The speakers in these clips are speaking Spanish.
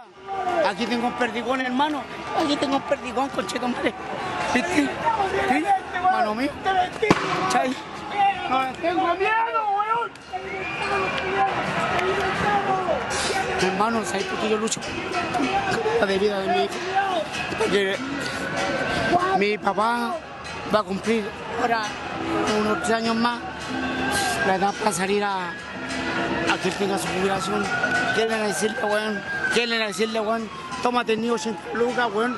mira, aquí tengo un perdigón, hermano. Aquí tengo un perdigón, conchetumare. ¿Viste? ¿Sí? Mano mío. ¿Cachai? No tengo miedo, weón. Hermano, ¿sabes por qué yo lucho? La de vida de mi hijo. Porque mi papá va a cumplir ahora unos 3 años más la edad para salir a que tenga su jubilación. Quieren decirle, weón, tómate el niño 80 lucas, weón,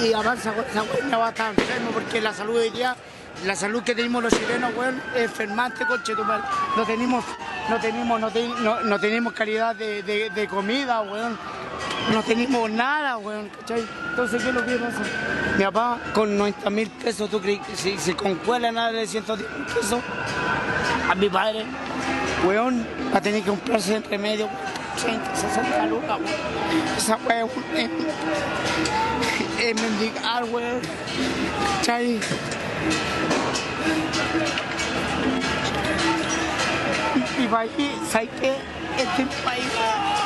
y avanza con esa weón, ya va a estar enfermo porque la salud hoy día, la salud que tenemos los chilenos, weón, es enfermante, conchetumal. No tenemos calidad de comida, weón. No tenemos nada, weón, ¿cachai? Entonces, ¿qué es lo que pasa? Mi papá, con 90.000 pesos, ¿tú crees que si con cuela nada de 110.000 pesos? A mi padre, weón, va a tener que comprarse en remedio, 30, 60 lucas, weón. Esa weón es mendigar, weón, ¿cachai? Mi país, ¿sabes qué? Este es mi país, weón.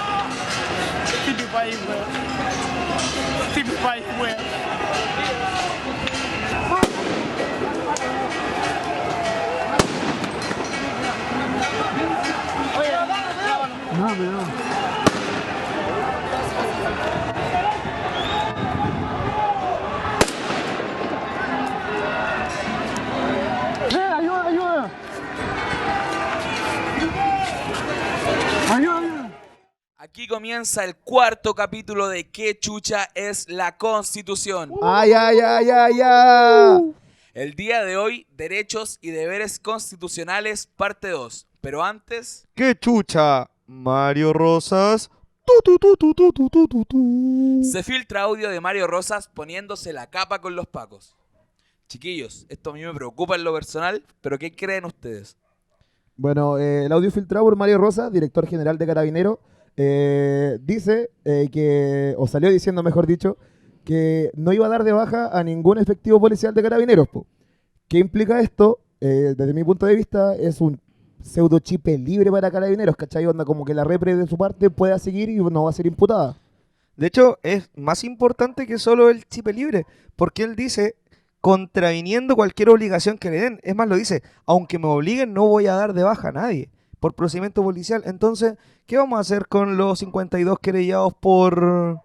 Este es mi país, weón. Este es mi país, weón. No, pero no. ¡Ayuda, ayuda! ¡Ayuda, ayuda! Aquí comienza el cuarto capítulo de ¿Qué chucha es la Constitución? ¡Ay, ay, ay, ay, ay! El día de hoy, derechos y deberes constitucionales, parte 2. Pero antes, ¡Qué chucha! Mario Rosas. Tu, tu, tu, tu, tu, tu, tu, tu. se filtra audio de Mario Rosas poniéndose la capa con los pacos. Chiquillos, esto a mí me preocupa en lo personal, pero ¿qué creen ustedes? Bueno, el audio filtrado por Mario Rosas, director general de Carabineros, dice que, o salió diciendo, mejor dicho, que no iba a dar de baja a ningún efectivo policial de Carabineros, po. ¿Qué implica esto? Desde mi punto de vista, es un pseudo chipe libre para Carabineros, ¿cachai? Onda como que la repre de su parte pueda seguir y no va a ser imputada. De hecho, es más importante que solo el chip libre, porque él dice, contraviniendo cualquier obligación que le den. Es más, lo dice, aunque me obliguen, no voy a dar de baja a nadie por procedimiento policial. Entonces, ¿qué vamos a hacer con los 52 querellados por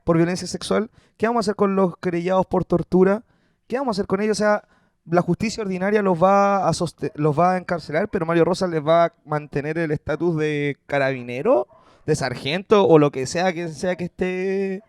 violencia sexual? ¿Qué vamos a hacer con los querellados por tortura? ¿Qué vamos a hacer con ellos? O sea, la justicia ordinaria los va a encarcelar, pero Mario Rosas les va a mantener el estatus de carabinero, de sargento o lo que sea que esté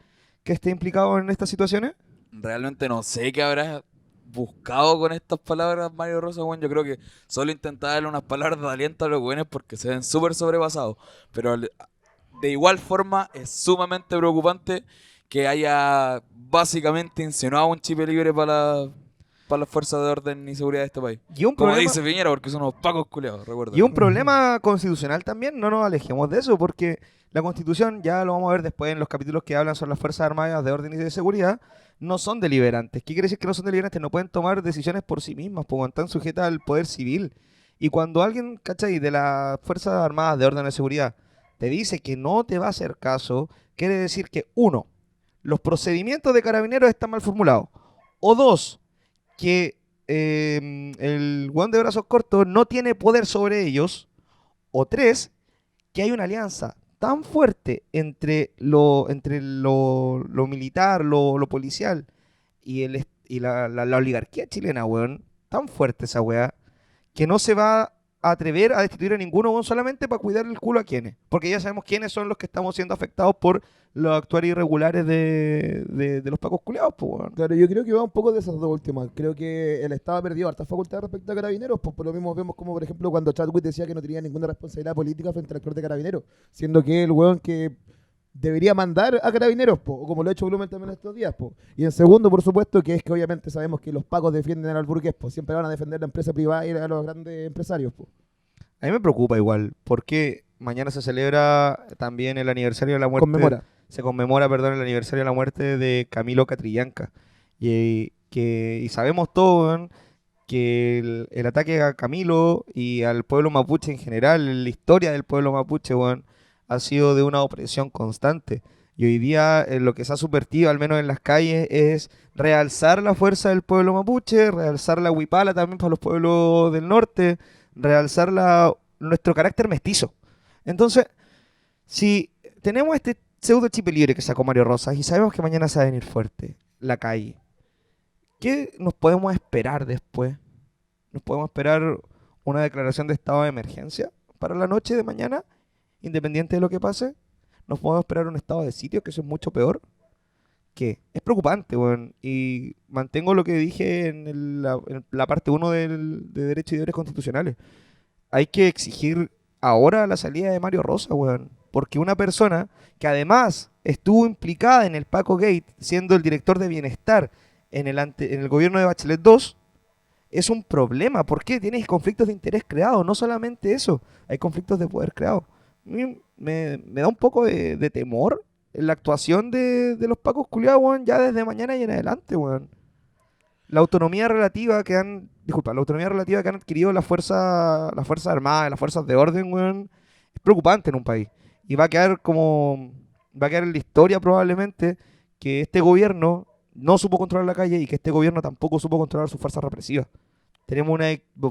implicado en estas situaciones. Realmente no sé qué habrá buscado con estas palabras Mario Rosas, weón. Yo creo que solo intentaba darle unas palabras de aliento a los weones porque se ven súper sobrepasados. Pero de igual forma es sumamente preocupante que haya básicamente insinuado un chip libre para las fuerzas de orden y seguridad de este país. Y un Como problema, dice Piñera, porque son unos pacos culiados, recuerda. y un problema constitucional también, no nos alejemos de eso, porque la Constitución, ya lo vamos a ver después en los capítulos que hablan sobre las Fuerzas Armadas de Orden y de Seguridad, no son deliberantes. ¿Qué quiere decir que no son deliberantes? No pueden tomar decisiones por sí mismas, porque están sujetas al poder civil. Y cuando alguien, ¿cachai?, de las Fuerzas Armadas de Orden y de Seguridad te dice que no te va a hacer caso, quiere decir que, uno, los procedimientos de Carabineros están mal formulados. O dos, que el weón de brazos cortos no tiene poder sobre ellos. O tres, que hay una alianza tan fuerte entre lo militar, lo policial y la oligarquía chilena, weón. Tan fuerte esa weá, que no se va a atrever a destituir a ninguno, weón, solamente para cuidar el culo a quienes. Porque ya sabemos quiénes son los que estamos siendo afectados por los actuarios irregulares de los pacos culiados, pues, weón. Claro, yo creo que va un poco de esas dos últimas. Creo que el Estado ha perdido hartas facultades respecto a Carabineros, pues por lo mismo vemos como, por ejemplo, cuando Chadwick decía que no tenía ninguna responsabilidad política frente al actor de Carabineros, siendo que el weón que debería mandar a Carabineros, po, o como lo ha hecho Blumen también estos días, po. Y en segundo, por supuesto, que es que obviamente sabemos que los pacos defienden al burgués, po. Siempre van a defender la empresa privada y a los grandes empresarios, po. A mí me preocupa igual, porque mañana se celebra también el aniversario de la muerte. Se conmemora, perdón, el aniversario de la muerte de Camilo Catrillanca. Y sabemos todos, weón, que el ataque a Camilo y al pueblo mapuche en general, la historia del pueblo mapuche, weón, ha sido de una opresión constante. Y hoy día lo que se ha subvertido, al menos en las calles, es realzar la fuerza del pueblo mapuche, realzar la huipala también para los pueblos del norte, realzar nuestro carácter mestizo. Entonces, si tenemos este pseudo chip libre que sacó Mario Rosas y sabemos que mañana se va a venir fuerte la calle, ¿qué nos podemos esperar después? ¿Nos podemos esperar una declaración de estado de emergencia para la noche de mañana, independiente de lo que pase? ¿Nos podemos esperar un estado de sitio, que eso es mucho peor? Que es preocupante, weón. Y mantengo lo que dije en la parte 1 de Derecho y Deberes Constitucionales. Hay que exigir ahora la salida de Mario Rosa, weón. Porque una persona que además estuvo implicada en el Paco Gate, siendo el director de bienestar en el gobierno de Bachelet 2, es un problema. ¿Por qué? Tienes conflictos de interés creados. No solamente eso, hay conflictos de poder creados. A mí me da un poco de temor en la actuación de los Pacos culiados, weón, ya desde mañana y en adelante, weón. La autonomía relativa que han adquirido las fuerzas armadas, las fuerzas de orden, weón, es preocupante en un país. Y va a quedar en la historia probablemente que este gobierno no supo controlar la calle y que este gobierno tampoco supo controlar sus fuerzas represivas.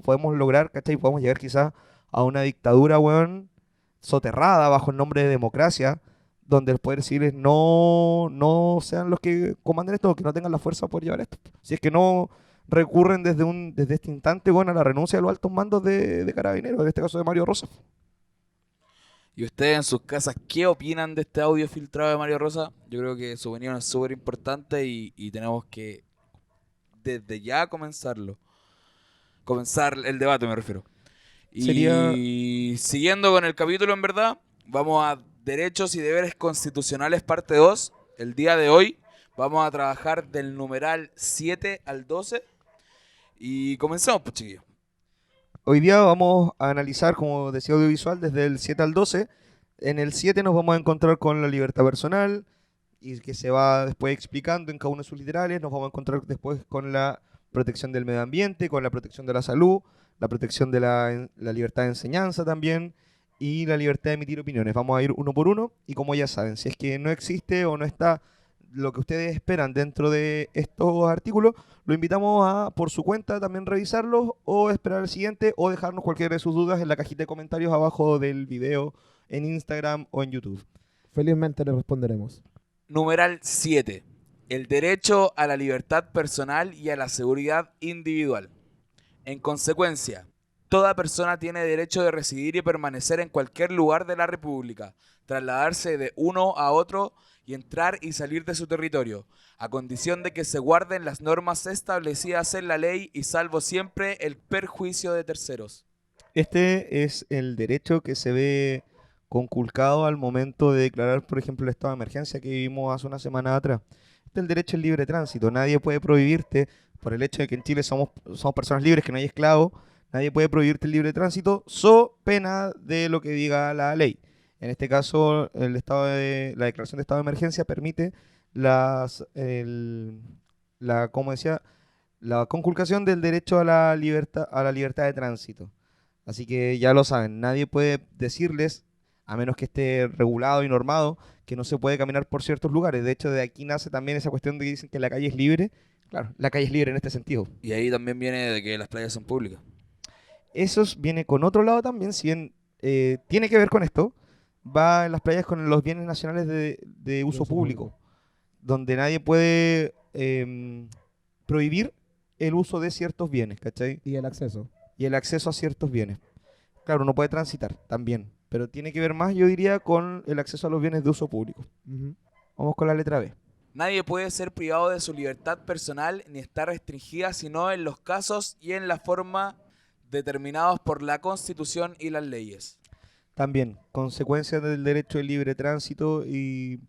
Podemos lograr, ¿cachai? Podemos llegar quizás a una dictadura, weón, soterrada bajo el nombre de democracia, donde los poderes civiles no sean los que comanden esto, que no tengan la fuerza para poder llevar esto. Si es que no recurren desde este instante, bueno, a la renuncia de los altos mandos de Carabineros, en este caso de Mario Rosa. ¿Y ustedes en sus casas qué opinan de este audio filtrado de Mario Rosa? Yo creo que su opinión es súper importante y tenemos que desde ya comenzar el debate, me refiero. Y siguiendo con el capítulo, en verdad, vamos a Derechos y Deberes Constitucionales, parte 2. El día de hoy vamos a trabajar del numeral 7 al 12. Y comenzamos, pues, chiquillos. Hoy día vamos a analizar, como decía audiovisual, desde el 7 al 12. En el 7 nos vamos a encontrar con la libertad personal, y que se va después explicando en cada uno de sus literales. Nos vamos a encontrar después con la protección del medio ambiente, con la protección de la salud, la protección de la libertad de enseñanza también, y la libertad de emitir opiniones. Vamos a ir uno por uno, y como ya saben, si es que no existe o no está lo que ustedes esperan dentro de estos artículos, lo invitamos a, por su cuenta, también revisarlos, o esperar el siguiente, o dejarnos cualquiera de sus dudas en la cajita de comentarios abajo del video, en Instagram o en YouTube. Felizmente le responderemos. Numeral 7. El derecho a la libertad personal y a la seguridad individual. En consecuencia, toda persona tiene derecho de residir y permanecer en cualquier lugar de la República, trasladarse de uno a otro y entrar y salir de su territorio, a condición de que se guarden las normas establecidas en la ley y salvo siempre el perjuicio de terceros. Este es el derecho que se ve conculcado al momento de declarar, por ejemplo, el estado de emergencia que vivimos hace una semana atrás. Este es el derecho al libre tránsito. Nadie puede prohibirte, por el hecho de que en Chile somos personas libres, que no hay esclavos, nadie puede prohibirte el libre tránsito, so pena de lo que diga la ley. En este caso, la declaración de estado de emergencia permite la conculcación del derecho a la libertad de tránsito. Así que ya lo saben, nadie puede decirles, a menos que esté regulado y normado, que no se puede caminar por ciertos lugares. De hecho, de aquí nace también esa cuestión de que dicen que la calle es libre. Claro, la calle es libre en este sentido. Y ahí también viene de que las playas son públicas. Eso viene con otro lado también, si bien tiene que ver con esto, va en las playas con los bienes nacionales de uso público, donde nadie puede prohibir el uso de ciertos bienes, ¿cachai? Y el acceso. Y el acceso a ciertos bienes. Claro, uno puede transitar también, pero tiene que ver más, yo diría, con el acceso a los bienes de uso público. Vamos con la letra B. Nadie puede ser privado de su libertad personal ni estar restringida sino en los casos y en la forma determinados por la Constitución y las leyes. También, consecuencias del derecho al libre tránsito y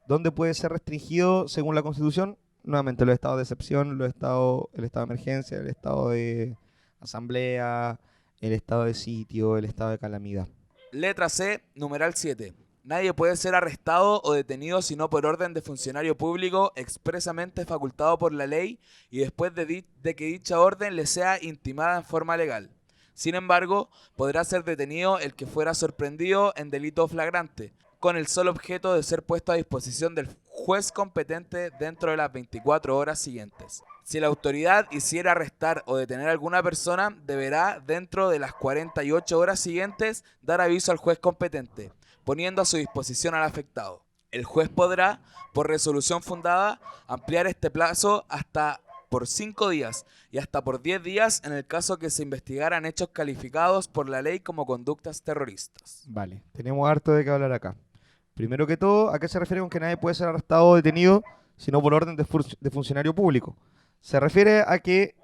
dónde puede ser restringido según la Constitución. Nuevamente, los estados de excepción, el estado de emergencia, el estado de asamblea, el estado de sitio, el estado de calamidad. Letra C, numeral 7. Nadie puede ser arrestado o detenido sino por orden de funcionario público expresamente facultado por la ley y después de que dicha orden le sea intimada en forma legal. Sin embargo, podrá ser detenido el que fuera sorprendido en delito flagrante, con el solo objeto de ser puesto a disposición del juez competente dentro de las 24 horas siguientes. Si la autoridad hiciera arrestar o detener a alguna persona, deberá, dentro de las 48 horas siguientes, dar aviso al juez competente, poniendo a su disposición al afectado. El juez podrá, por resolución fundada, ampliar este plazo hasta por 5 días y hasta por 10 días en el caso que se investigaran hechos calificados por la ley como conductas terroristas. Vale, tenemos harto de qué hablar acá. Primero que todo, ¿a qué se refiere con que nadie puede ser arrestado o detenido sino por orden de funcionario público? Se refiere a que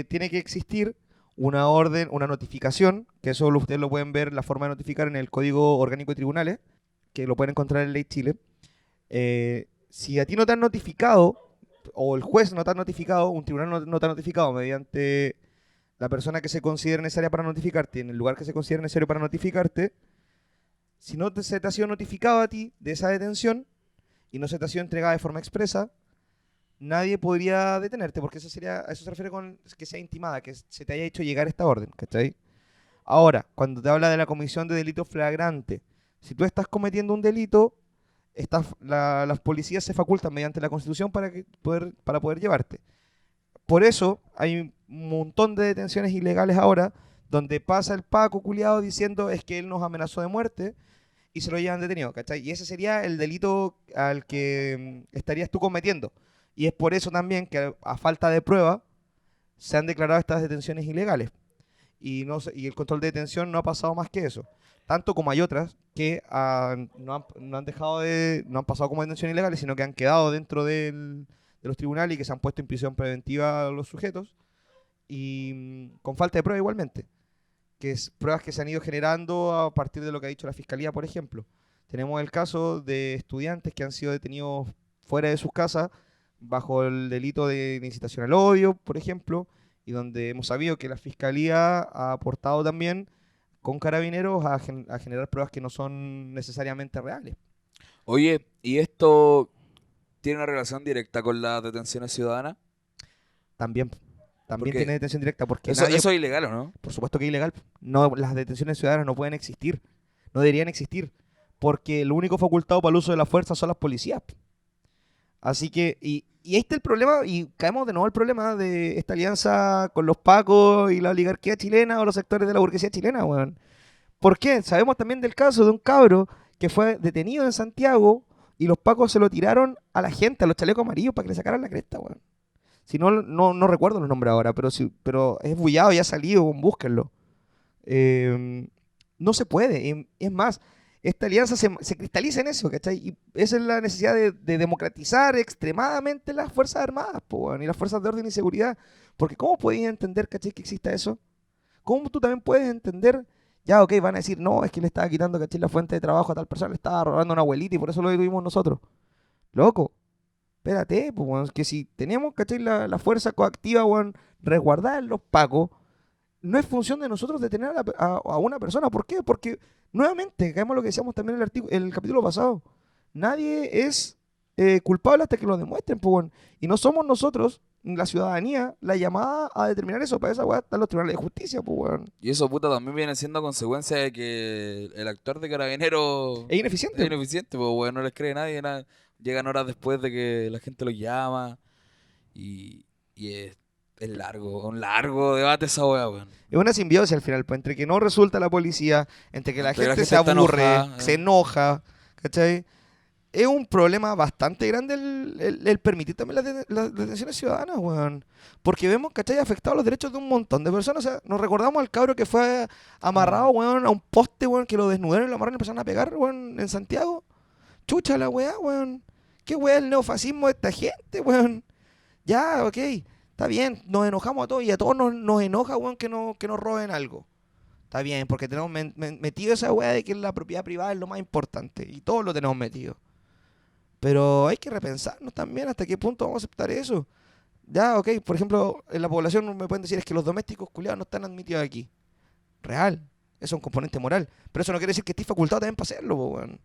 tiene que existir una orden, una notificación, que eso ustedes lo pueden ver, la forma de notificar en el Código Orgánico de Tribunales, que lo pueden encontrar en Ley Chile. Si a ti no te han notificado, o el juez no te ha notificado, un tribunal no te ha notificado mediante la persona que se considere necesaria para notificarte, en el lugar que se considere necesario para notificarte, si no se te ha sido notificado a ti de esa detención y no se te ha sido entregada de forma expresa, nadie podría detenerte, porque eso sería, a eso se refiere con que sea intimada, que se te haya hecho llegar esta orden, ¿cachai? Ahora, cuando te habla de la comisión de delito flagrante, si tú estás cometiendo un delito, las policías se facultan mediante la Constitución para poder llevarte. Por eso hay un montón de detenciones ilegales ahora, donde pasa el Paco culiado diciendo es que él nos amenazó de muerte y se lo llevan detenido, ¿cachai? Y ese sería el delito al que estarías tú cometiendo. Y es por eso también que a falta de prueba se han declarado estas detenciones ilegales. Y el control de detención no ha pasado más que eso. Tanto como hay otras que no han pasado como detenciones ilegales, sino que han quedado dentro de los tribunales y que se han puesto en prisión preventiva a los sujetos. Y con falta de prueba igualmente. Que es pruebas que se han ido generando a partir de lo que ha dicho la Fiscalía, por ejemplo. Tenemos el caso de estudiantes que han sido detenidos fuera de sus casas bajo el delito de incitación al odio, por ejemplo, y donde hemos sabido que la Fiscalía ha aportado también con carabineros a generar pruebas que no son necesariamente reales. Oye, ¿y esto tiene una relación directa con las detenciones ciudadanas? También Porque tiene detención directa, porque eso es ilegal, ¿o no? por supuesto que es ilegal. No, las detenciones ciudadanas no pueden existir, no deberían existir, porque lo único facultado para el uso de la fuerza son las policías. Así que, y ahí está el problema, y caemos de nuevo al problema de esta alianza con los pacos y la oligarquía chilena o los sectores de la burguesía chilena, weón. ¿Por qué? Sabemos también del caso de un cabro que fue detenido en Santiago y los pacos se lo tiraron a la gente, a los chalecos amarillos, para que le sacaran la cresta, weón. Si no recuerdo los nombres ahora, pero es bullado, ya ha salido, búsquenlo. No se puede, es más, esta alianza se cristaliza en eso, ¿cachai? Y esa es la necesidad de democratizar extremadamente las Fuerzas Armadas, y las Fuerzas de Orden y Seguridad. Porque ¿cómo podías entender, cachai, que exista eso? ¿Cómo tú también puedes entender, ya, ok, van a decir, no, es que le estaba quitando, cachai, la fuente de trabajo a tal persona, le estaba robando a una abuelita y por eso lo detuvimos nosotros? Loco, espérate, pues, que si tenemos, cachai, la fuerza coactiva, weón, resguardada en los pacos, no es función de nosotros detener a una persona. ¿Por qué? Porque, nuevamente, caemos lo que decíamos también en el capítulo pasado. Nadie es culpable hasta que lo demuestren, pues, bueno. Y no somos nosotros, la ciudadanía, la llamada a determinar eso. Para esa weá están los tribunales de justicia, pues, bueno. Y eso, puta, también viene siendo consecuencia de que el actor de Carabinero Es ineficiente. es ineficiente, pues, weón, no les cree nadie, llegan horas después de que la gente los llama y es un largo debate esa weá, weón. Es una simbiosis al final, pues, entre que no resulta la policía, entre que la Entre que la gente gente se está aburre, enojada, se enoja, ¿cachai? Es un problema bastante grande el permitir también las detenciones ciudadanas, weón. Porque vemos, ¿cachai? Afectados los derechos de un montón de personas. O sea, nos recordamos al cabro que fue amarrado, weón, a un poste, weón, que lo desnudaron y lo amarraron y empezaron a pegar, weón, en Santiago. Chucha la weá, weón. ¿Qué weá el neofascismo de esta gente, weón? Ya, ok. Está bien, nos enojamos a todos y a todos nos enoja, weón, que nos roben algo. Está bien, porque tenemos metido esa weá de que la propiedad privada es lo más importante y todos lo tenemos metido. Pero hay que repensarnos también hasta qué punto vamos a aceptar eso. Ya, ok, por ejemplo, en la población me pueden decir es que los domésticos culiados no están admitidos aquí. Real, eso es un componente moral. Pero eso no quiere decir que estés facultado también para hacerlo, weón.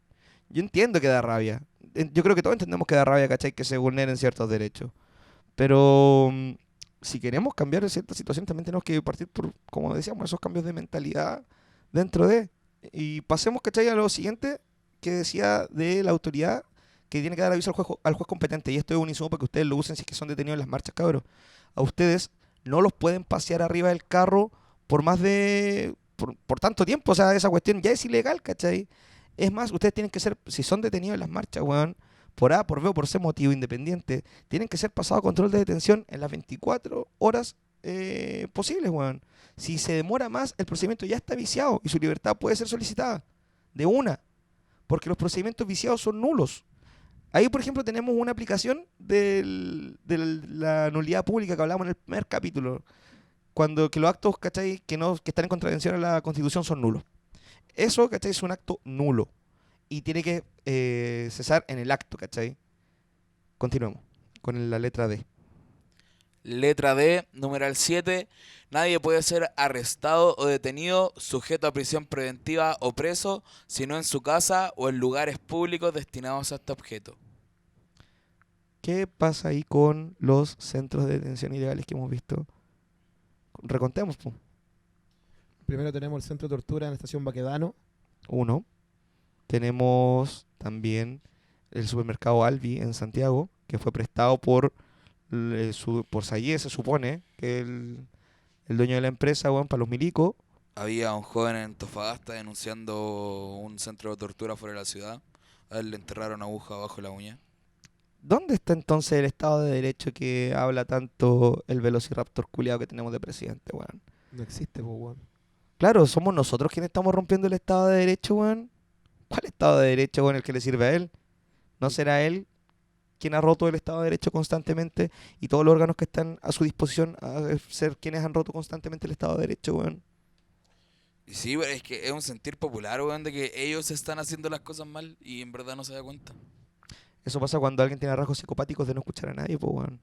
Yo entiendo que da rabia. Yo creo que todos entendemos que da rabia, ¿cachai? Que se vulneren ciertos derechos. Pero si queremos cambiar cierta situación, también tenemos que partir por, como decíamos, esos cambios de mentalidad dentro de. Y pasemos, ¿cachai? A lo siguiente, que decía de la autoridad que tiene que dar aviso al juez competente. Y esto es un insumo para que ustedes lo usen si es que son detenidos en las marchas, cabros. A ustedes no los pueden pasear arriba del carro por tanto tiempo. O sea, esa cuestión ya es ilegal, ¿cachai? Es más, ustedes tienen que ser, si son detenidos en las marchas, weón, por A, por B o por C motivo independiente, tienen que ser pasados a control de detención en las 24 horas posibles, weón. Si se demora más, el procedimiento ya está viciado y su libertad puede ser solicitada de una, porque los procedimientos viciados son nulos. Ahí, por ejemplo, tenemos una aplicación de la nulidad pública que hablamos en el primer capítulo, cuando que los actos, ¿cachai?, que están en contravención a la Constitución son nulos. Eso, ¿cachai?, es un acto nulo y tiene que cesar en el acto, ¿cachai? Continuemos con la letra D. Letra D, numeral 7. Nadie puede ser arrestado o detenido, sujeto a prisión preventiva o preso, sino en su casa o en lugares públicos destinados a este objeto. ¿Qué pasa ahí con los centros de detención ilegales que hemos visto? Recontemos, pues. Primero tenemos el centro de tortura en la estación Baquedano. 1. Tenemos también el supermercado Albi en Santiago, que fue prestado por Sayé, se supone, que el dueño de la empresa, weón, para los milicos. Había un joven en Antofagasta denunciando un centro de tortura fuera de la ciudad. A él le enterraron aguja bajo la uña. ¿Dónde está entonces el Estado de Derecho que habla tanto el velociraptor culiado que tenemos de presidente, weón? No existe, pues, weón. Claro, somos nosotros quienes estamos rompiendo el Estado de Derecho, weón. ¿Cuál Estado de Derecho, weón, el que le sirve a él? ¿No será él quien ha roto el Estado de Derecho constantemente y todos los órganos que están a su disposición a ser quienes han roto constantemente el Estado de Derecho, weón? Y sí, pero es que es un sentir popular, weón, de que ellos están haciendo las cosas mal y en verdad no se da cuenta. Eso pasa cuando alguien tiene rasgos psicopáticos de no escuchar a nadie, pues, weón.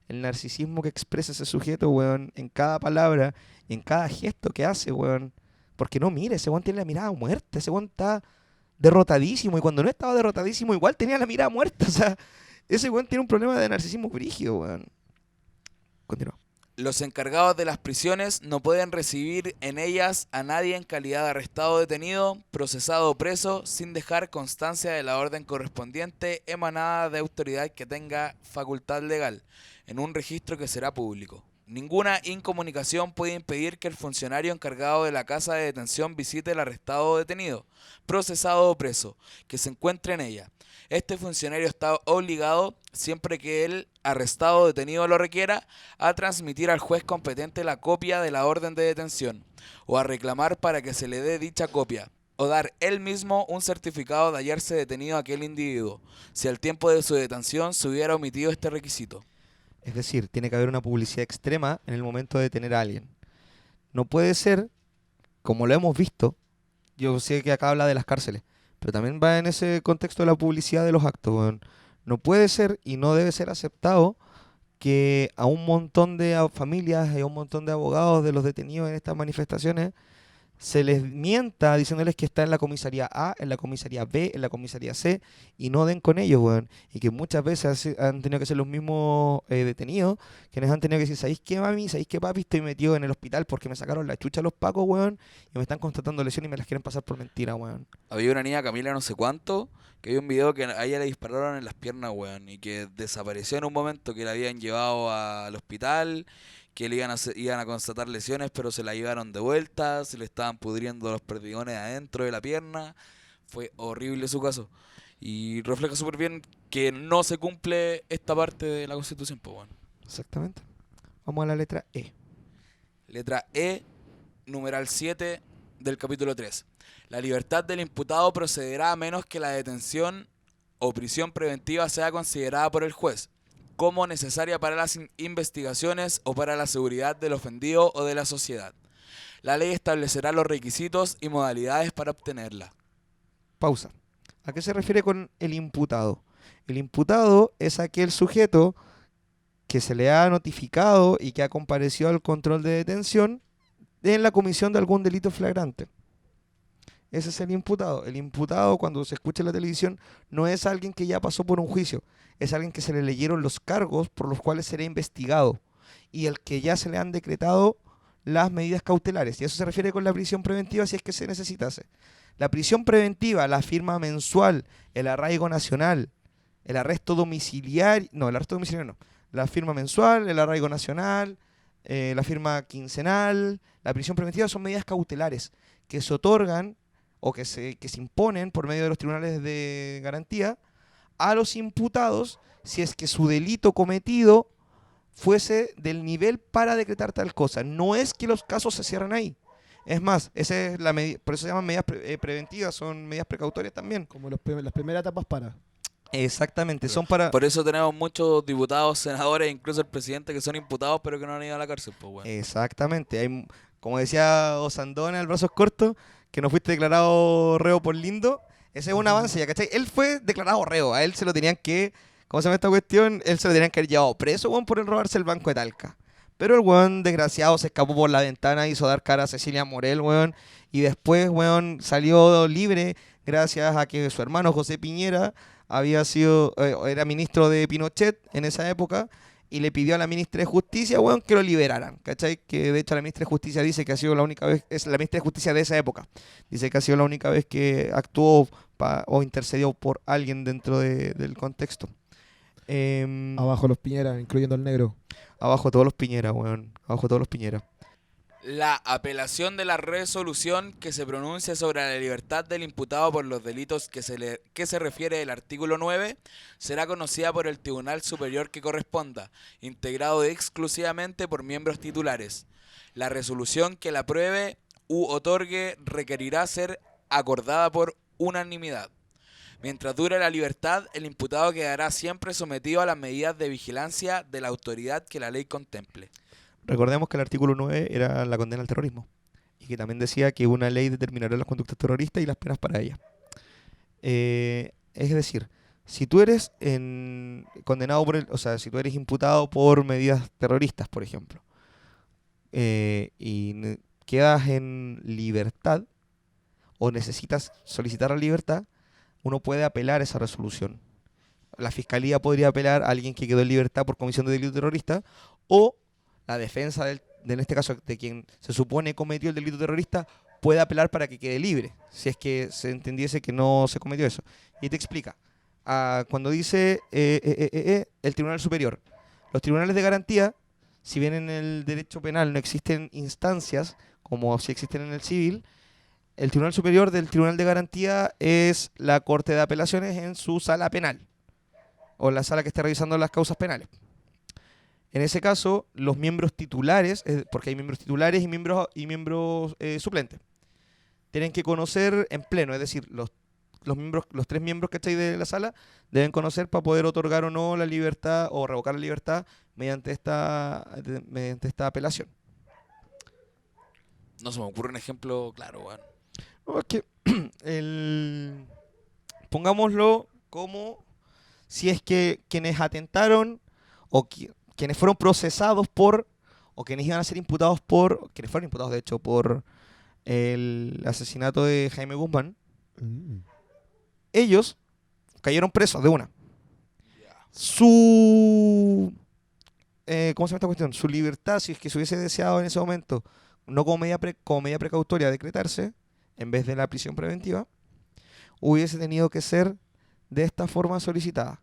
El narcisismo que expresa ese sujeto, weón, en cada palabra y en cada gesto que hace, weón. Porque no, mire, ese weón tiene la mirada muerta, ese weón está derrotadísimo y cuando no estaba derrotadísimo igual tenía la mirada muerta, o sea, ese weón tiene un problema de narcisismo brígido, weón. Continúa. Los encargados de las prisiones no pueden recibir en ellas a nadie en calidad de arrestado o detenido, procesado o preso, sin dejar constancia de la orden correspondiente emanada de autoridad que tenga facultad legal, en un registro que será público. Ninguna incomunicación puede impedir que el funcionario encargado de la casa de detención visite el arrestado o detenido, procesado o preso, que se encuentre en ella. Este funcionario está obligado, siempre que el arrestado o detenido lo requiera, a transmitir al juez competente la copia de la orden de detención, o a reclamar para que se le dé dicha copia, o dar él mismo un certificado de hallarse detenido a aquel individuo, si al tiempo de su detención se hubiera omitido este requisito. Es decir, tiene que haber una publicidad extrema en el momento de detener a alguien. No puede ser, como lo hemos visto, yo sé que acá habla de las cárceles, pero también va en ese contexto de la publicidad de los actos, weón. No puede ser y no debe ser aceptado que a un montón de familias y a un montón de abogados de los detenidos en estas manifestaciones se les mienta diciéndoles que está en la comisaría A, en la comisaría B, en la comisaría C y no den con ellos, weón. Y que muchas veces han tenido que ser los mismos detenidos quienes han tenido que decir, ¿sabéis qué, mami? ¿Sabéis qué, papi? Estoy metido en el hospital porque me sacaron la chucha los pacos, weón, y me están constatando lesiones y me las quieren pasar por mentira, weón. Había una niña, Camila no sé cuánto, que había un video que a ella le dispararon en las piernas, weón, y que desapareció en un momento, que la habían llevado al hospital, que le iban a constatar lesiones, pero se la llevaron de vuelta, se le estaban pudriendo los perdigones adentro de la pierna. Fue horrible su caso. Y refleja súper bien que no se cumple esta parte de la Constitución, pues bueno. Exactamente. Vamos a la letra E. Letra E, numeral 7 del capítulo 3. La libertad del imputado procederá a menos que la detención o prisión preventiva sea considerada por el juez como necesaria para las investigaciones o para la seguridad del ofendido o de la sociedad. La ley establecerá los requisitos y modalidades para obtenerla. Pausa. ¿A qué se refiere con el imputado? El imputado es aquel sujeto que se le ha notificado y que ha comparecido al control de detención en la comisión de algún delito flagrante. Ese es el imputado. El imputado, cuando se escucha en la televisión, no es alguien que ya pasó por un juicio. Es alguien que se le leyeron los cargos por los cuales será investigado y el que ya se le han decretado las medidas cautelares. Y eso se refiere con la prisión preventiva si es que se necesitase. La prisión preventiva, la firma mensual, el arraigo nacional, el arresto domiciliario, no, el arresto domiciliario no, la firma mensual, el arraigo nacional, la firma quincenal, la prisión preventiva son medidas cautelares que se otorgan o que se imponen por medio de los tribunales de garantía a los imputados si es que su delito cometido fuese del nivel para decretar tal cosa. No es que los casos se cierran ahí. Es más, esa es por eso se llaman medidas preventivas, son medidas precautorias también. Como las primeras etapas para. Exactamente, son para... Por eso tenemos muchos diputados, senadores, incluso el presidente, que son imputados pero que no han ido a la cárcel, pues, weón. Exactamente. Hay, como decía Osandona, el brazos cortos, que no fuiste declarado reo por lindo. Ese es un avance, ¿ya cachai? Él fue declarado reo. A él se lo tenían que... ¿Cómo se llama esta cuestión? Él se lo tenían que haber llevado preso, weón, por el robarse el Banco de Talca. Pero el weón, desgraciado, se escapó por la ventana, hizo dar cara a Cecilia Morel, weón. Y después, weón, salió libre gracias a que su hermano José Piñera había sido... era ministro de Pinochet en esa época. Y le pidió a la ministra de Justicia, weón, que lo liberaran, ¿cachai? Que de hecho la ministra de Justicia dice que ha sido la única vez, es la ministra de Justicia de esa época, dice que ha sido la única vez que actuó o intercedió por alguien dentro del contexto. Abajo los Piñera, incluyendo el negro. Abajo todos los Piñera, weón, abajo todos los Piñera. La apelación de la resolución que se pronuncia sobre la libertad del imputado por los delitos que se refiere el artículo 9 será conocida por el Tribunal Superior que corresponda, integrado exclusivamente por miembros titulares. La resolución que la apruebe u otorgue requerirá ser acordada por unanimidad. Mientras dure la libertad, el imputado quedará siempre sometido a las medidas de vigilancia de la autoridad que la ley contemple. Recordemos que el artículo 9 era la condena al terrorismo y que también decía que una ley determinará las conductas terroristas y las penas para ellas. Es decir, si tú eres condenado o sea, si tú eres imputado por medidas terroristas, por ejemplo, y quedas en libertad o necesitas solicitar la libertad, uno puede apelar esa resolución. La fiscalía podría apelar a alguien que quedó en libertad por comisión de delito terrorista, o la defensa en este caso de quien se supone cometió el delito terrorista puede apelar para que quede libre, si es que se entendiese que no se cometió eso. Y te explica, cuando dice el Tribunal Superior, los tribunales de garantía, si bien en el derecho penal no existen instancias como si existen en el civil, el Tribunal Superior del Tribunal de Garantía es la Corte de Apelaciones en su sala penal, o la sala que esté revisando las causas penales. En ese caso, los miembros titulares, porque hay miembros titulares y miembros suplentes, tienen que conocer en pleno, es decir, los tres miembros que estáis de la sala deben conocer para poder otorgar o no la libertad o revocar la libertad mediante esta apelación. No se me ocurre un ejemplo claro, weón. No, es que pongámoslo como si es que quienes atentaron o quienes fueron procesados por, o quienes iban a ser imputados por, quienes fueron imputados de hecho por el asesinato de Jaime Guzmán, ellos cayeron presos de una. ¿Cómo se llama esta cuestión? Su libertad, si es que se hubiese deseado en ese momento, no como medida precautoria decretarse, en vez de la prisión preventiva, hubiese tenido que ser de esta forma solicitada.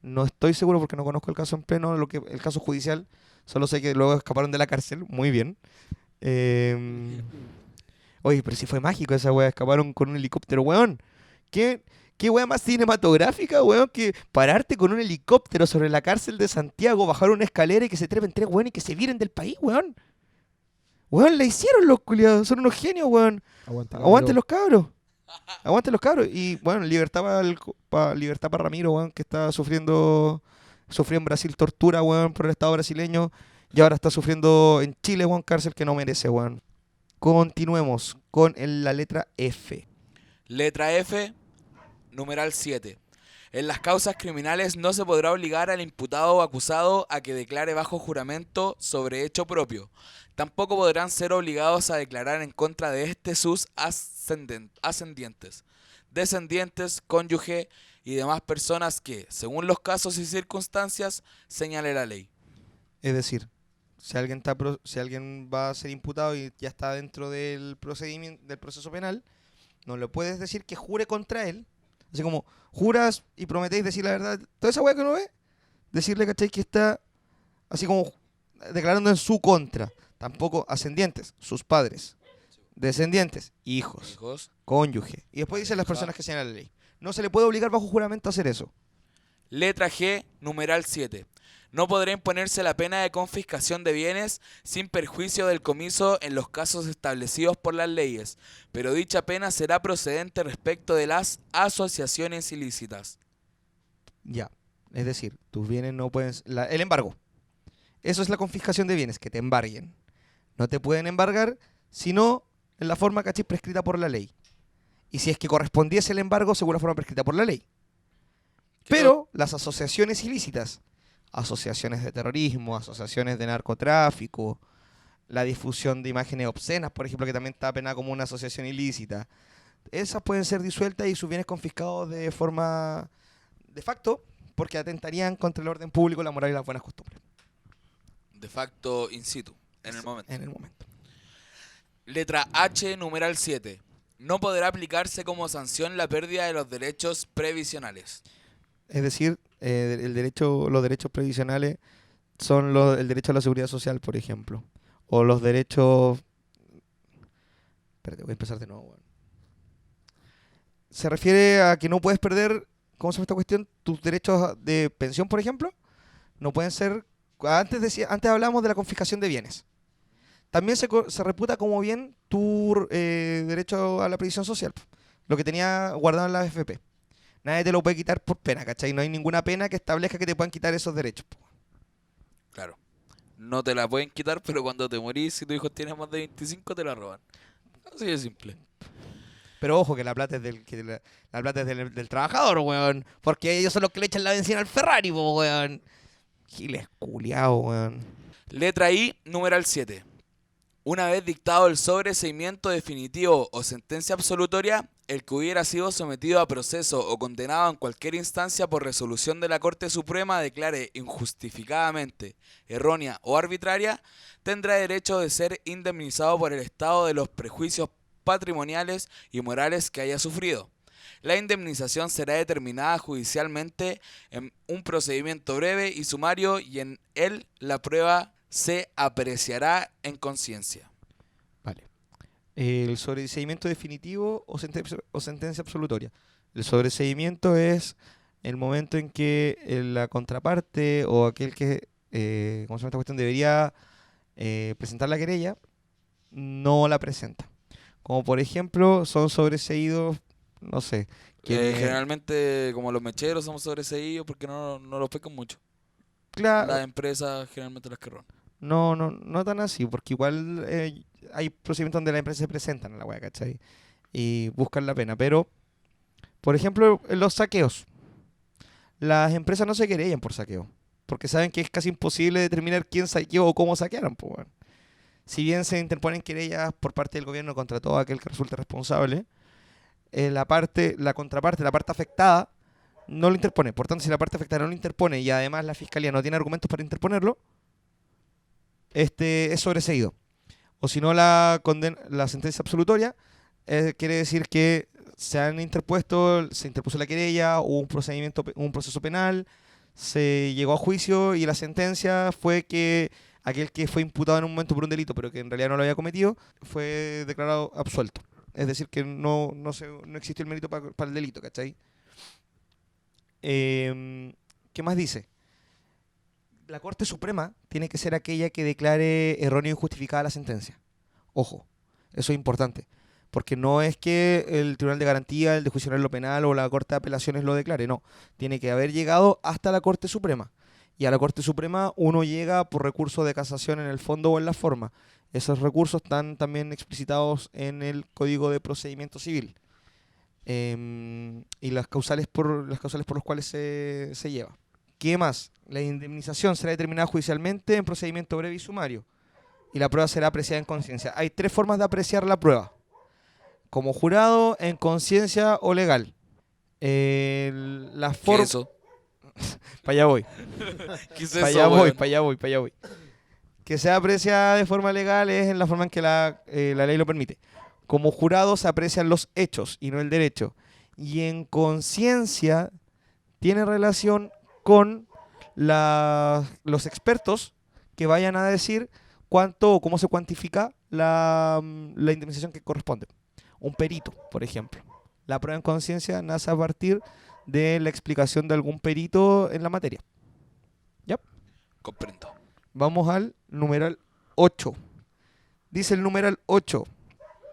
No estoy seguro porque no conozco el caso en pleno, el caso judicial, solo sé que luego escaparon de la cárcel, muy bien. Oye, pero si fue mágico esa wea, escaparon con un helicóptero, weón. ¿Qué wea más cinematográfica, weón, que pararte con un helicóptero sobre la cárcel de Santiago, bajar una escalera y que se trepen tres weón y que se viren del país, weón? Weón, la hicieron los culiados, son unos genios, weón. Aguanten los cabros. Aguanten los cabros. Y bueno, libertad para Ramiro, weón, que sufrió en Brasil tortura, weón, por el Estado brasileño. Y ahora está sufriendo en Chile, weón, cárcel que no merece, weón. Continuemos con la letra F. Letra F, numeral 7. En las causas criminales no se podrá obligar al imputado o acusado a que declare bajo juramento sobre hecho propio. Tampoco podrán ser obligados a declarar en contra de sus ascendientes, descendientes, cónyuge y demás personas que, según los casos y circunstancias, señale la ley. Es decir, si alguien va a ser imputado y ya está dentro del proceso penal, no le puedes decir que jure contra él. Así como, juras y prometéis decir la verdad. Toda esa weá que uno ve, decirle, ¿cachai? Que está así como declarando en su contra. Tampoco ascendientes, sus padres. Descendientes, hijos, Hijos. cónyuge. Y después dicen las personas que señala la ley. No se le puede obligar bajo juramento a hacer eso. Letra G, numeral 7. No podrá imponerse la pena de confiscación de bienes sin perjuicio del comiso en los casos establecidos por las leyes, pero dicha pena será procedente respecto de las asociaciones ilícitas. Ya. Es decir, tus bienes no pueden... el embargo. Eso es la confiscación de bienes, que te embarguen. No te pueden embargar, sino en la forma, ¿cachai? Prescrita por la ley. Y si es que correspondiese el embargo, según la forma prescrita por la ley. Pero las asociaciones ilícitas, asociaciones de terrorismo, asociaciones de narcotráfico, la difusión de imágenes obscenas, por ejemplo, que también está penada como una asociación ilícita, esas pueden ser disueltas y sus bienes confiscados de forma de facto, porque atentarían contra el orden público, la moral y las buenas costumbres. De facto, in situ, en el momento. En el momento. Letra H, numeral 7. No podrá aplicarse como sanción la pérdida de los derechos previsionales. Es decir, los derechos previsionales son el derecho a la seguridad social, por ejemplo. O los derechos... Espérate, voy a empezar de nuevo. Bueno. Se refiere a que no puedes perder, ¿cómo se llama esta cuestión? Tus derechos de pensión, por ejemplo. No pueden ser... Antes hablábamos de la confiscación de bienes. También se reputa como bien tu derecho a la previsión social. Lo que tenía guardado en la AFP. Nadie te lo puede quitar por pena, ¿cachai? No hay ninguna pena que establezca que te puedan quitar esos derechos. Claro. No te la pueden quitar, pero cuando te morís, si tu hijo tiene más de 25, te la roban. Así de simple. Pero ojo, que la plata es la plata es del trabajador, weón. Porque ellos son los que le echan la benzina al Ferrari, weón. Giles culiao, weón. Letra I, numeral 7. Una vez dictado el sobreseimiento definitivo o sentencia absolutoria, el que hubiera sido sometido a proceso o condenado en cualquier instancia por resolución de la Corte Suprema declare injustificadamente, errónea o arbitraria, tendrá derecho de ser indemnizado por el Estado de los prejuicios patrimoniales y morales que haya sufrido. La indemnización será determinada judicialmente en un procedimiento breve y sumario y en él la prueba se apreciará en conciencia. Vale. El sobreseimiento definitivo o sentencia absolutoria. El sobreseimiento es el momento en que la contraparte o aquel que, ¿cómo se llama esta cuestión? Debería presentar la querella, no la presenta. Como por ejemplo, son sobreseídos, no sé. Generalmente, como los mecheros, somos sobreseídos porque no los pescan mucho. Claro. Las empresas generalmente las que roban. No tan así, porque igual hay procedimientos donde las empresas se presentan a la weá, ¿cachai? Y buscan la pena. Pero, por ejemplo, en los saqueos. Las empresas no se querellan por saqueo, porque saben que es casi imposible determinar quién saqueó o cómo saquearon, pues, bueno. Si bien se interponen querellas por parte del gobierno contra todo aquel que resulte responsable, la parte afectada no lo interpone. Por tanto, si la parte afectada no lo interpone y además la fiscalía no tiene argumentos para interponerlo, es sobreseído. O si no, la sentencia absolutoria quiere decir que se interpuso la querella, hubo un proceso penal, se llegó a juicio y la sentencia fue que aquel que fue imputado en un momento por un delito, pero que en realidad no lo había cometido, fue declarado absuelto. Es decir, que no existió el mérito para el delito, ¿cachai? ¿Qué más dice? La Corte Suprema tiene que ser aquella que declare errónea o injustificada la sentencia. Ojo, eso es importante. Porque no es que el Tribunal de Garantía, el de Juicio Oral lo Penal o la Corte de Apelaciones lo declare, no. Tiene que haber llegado hasta la Corte Suprema. Y a la Corte Suprema uno llega por recurso de casación en el fondo o en la forma. Esos recursos están también explicitados en el Código de Procedimiento Civil. Y las causales por los cuales se lleva. ¿Qué más? La indemnización será determinada judicialmente en procedimiento breve y sumario. Y la prueba será apreciada en conciencia. Hay 3 formas de apreciar la prueba. Como jurado, en conciencia o legal. ¿Qué es eso? Para allá voy. ¿Qué es Para eso, allá voy, weón? para allá voy, para allá voy. Que sea apreciada de forma legal es en la forma en que la ley lo permite. Como jurado se aprecian los hechos y no el derecho. Y en conciencia tiene relación con los expertos que vayan a decir cuánto o cómo se cuantifica la indemnización que corresponde. Un perito, por ejemplo. La prueba en conciencia nace a partir de la explicación de algún perito en la materia. ¿Ya? Comprendo. Vamos al numeral 8. Dice el numeral 8.